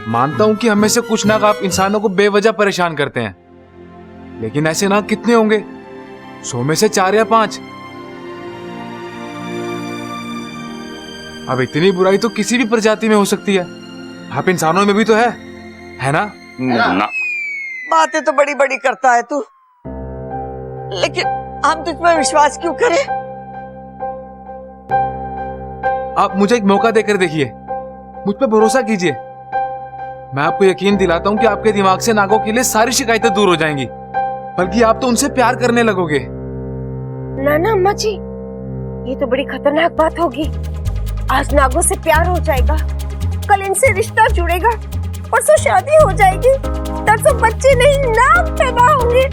मानता हूँ कि हमें से कुछ नाग आप इंसानों को बेवजह परेशान करते हैं, लेकिन ऐसे नाग कितने होंगे? 100 में से 4 या 5। अब इतनी बुराई तो किसी भी प्रजाति में हो सकती है, आप इंसानों में भी तो है ना? ना। बातें तो बड़ी बड़ी करता है तू, लेकिन हम तुझ पर विश्वास क्यों करें? आप मुझे एक मौका देकर देखिए, मुझ पर भरोसा कीजिए। मैं आपको यकीन दिलाता हूं कि आपके दिमाग से नागों के लिए सारी शिकायतें दूर हो जाएंगी, बल्कि आप तो उनसे प्यार करने लगोगे। ना अम्मा जी, ये तो बड़ी खतरनाक बात होगी। आज नागों से प्यार हो जाएगा, कल इनसे रिश्ता जुड़ेगा, परसों शादी हो जाएगी, तरसों बच्चे नहीं नाग पैदा होंगे।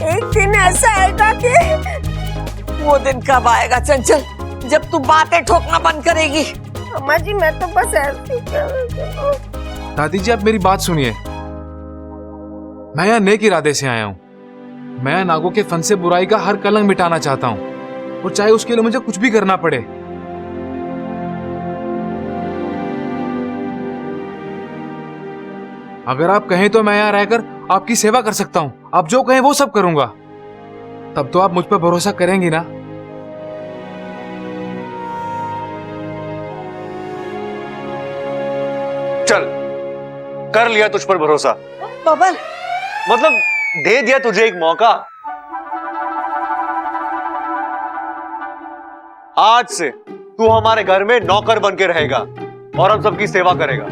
एक दिन ऐसा आएगा कि वो दिन कब आएगा चंचल, जब तू बातें ठोकना बंद करेगी? अम्मा जी मैं तो बस ऐसे ही कह रही हूँ। दादी जी आप मेरी बात सुनिए, मैं यहाँ नेक इरादे से आया हूँ। मैं यहाँ नागों के फन से बुराई का हर कलंक मिटाना चाहता हूँ, और चाहे उसके लिए मुझे कुछ भी करना पड़े। अगर आप कहें तो मैं यहाँ रहकर आपकी सेवा कर सकता हूँ। आप जो कहें वो सब करूंगा। तब तो आप मुझ पर भरोसा करेंगी ना? चल, कर लिया तुझ पर भरोसा। बबल, मतलब दे दिया तुझे एक मौका। आज से तू हमारे घर में नौकर बन के रहेगा और हम सबकी सेवा करेगा।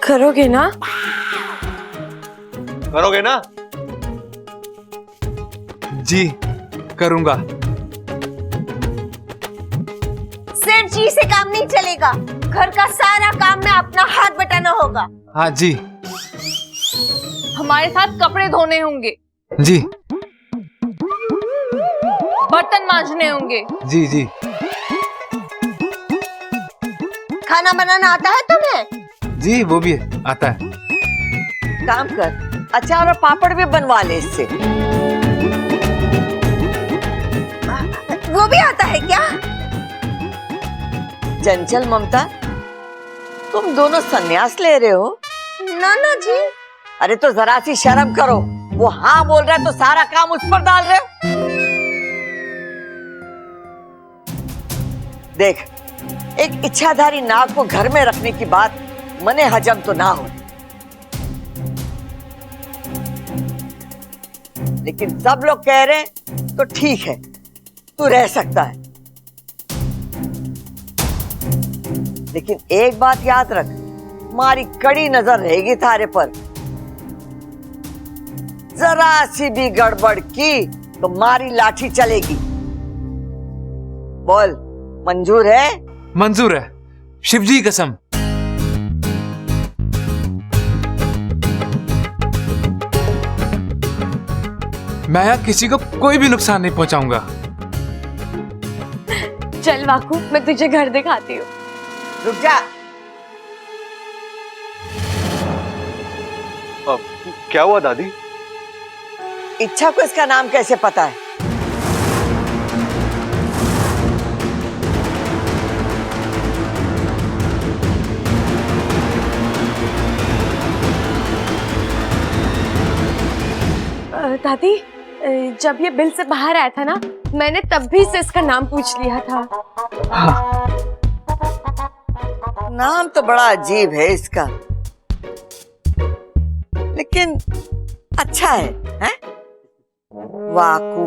करोगे ना? करोगे ना? जी करूंगा। सिर्फ जी से काम नहीं चलेगा, घर का सारा काम में अपना हाथ बटाना होगा। हाँ जी। हमारे साथ कपड़े धोने होंगे, जी बर्तन मांजने होंगे। जी जी। खाना बनाना आता है तुम्हें? जी वो भी आता है। काम कर, अचार और पापड़ भी बनवा ले इससे। वो भी आता है क्या? चंचल ममता, तुम दोनों संन्यास ले रहे हो? नाना जी। अरे तो जरा सी शर्म करो, वो हाँ बोल रहा है तो सारा काम उस पर डाल रहे हो। देख, एक इच्छाधारी नाग को घर में रखने की बात मने हजम तो ना हो, लेकिन सब लोग कह रहे हैं तो ठीक है, तू रह सकता है। लेकिन एक बात याद रख, हमारी कड़ी नजर रहेगी थारे पर। जरा सी भी गड़बड़ की तो मारी लाठी चलेगी। बोल, मंजूर है? मंजूर है, शिवजी की कसम। मैं यहाँ किसी को कोई भी नुकसान नहीं पहुंचाऊंगा। चल वाकू, मैं तुझे घर दिखाती हूँ। रुक जा। क्या हुआ दादी? इच्छा को इसका नाम कैसे पता है? दादी, जब ये बिल से बाहर आया था ना, मैंने तब भी से इसका नाम पूछ लिया था। नाम तो बड़ा अजीब है इसका, लेकिन अच्छा है, हैं? वाकू।